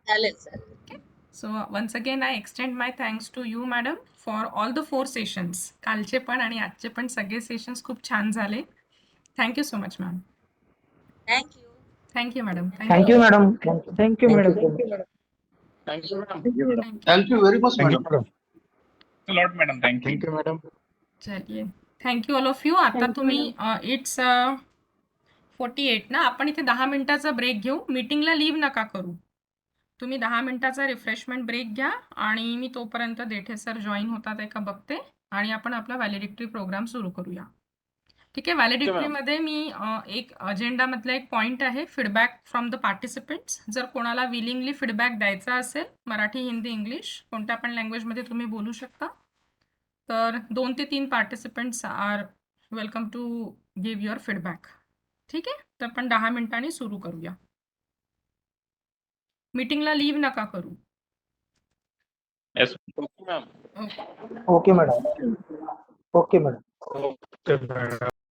चालेल. Okay, so once again I extend my thanks to you madam for all the 4 sessions. कालचे पण आणि आजचे पण सगळे सेशन्स खूप छान झाले. Thank you so much ma'am. Thank you madam. Thank you madam. Thank you madam. Thank you madam. Thank you very much madam. Lot madam. Thank you madam. चलिए, थँक्यू ऑल ऑफ यू. आता तुम्ही इट्स 48 ना, आपण इथे 10 मिनिटाचा ब्रेक घेऊ. मीटिंगला लीव्ह नका करू. तुम्ही 10 मिनिटाचा रिफ्रेशमेंट ब्रेक घ्या आणि मी तोपर्यंत देठे सर जॉईन होतात आहे का बघते आणि आपण आपला व्हॅलिडिक्टरी प्रोग्राम सुरू करूया. ठीक आहे. व्हॅलिडिक्टरीमध्ये मी एक अजेंडामधला एक पॉईंट आहे, फीडबॅक फ्रॉम द पार्टिसिपेंट्स. जर कोणाला विलिंगली फीडबॅक द्यायचा असेल, मराठी, हिंदी, इंग्लिश कोणत्या पण लँग्वेजमध्ये तुम्ही बोलू शकता. तर 2 ते 3 participants are welcome to give your feedback. ठीक आहे, तर आपण 10 मिनिटांनी सुरू करूया. मीटिंगला लीव्ह नका करू. Yes. Okay ma'am. Okay madam. Okay madam. Okay madam.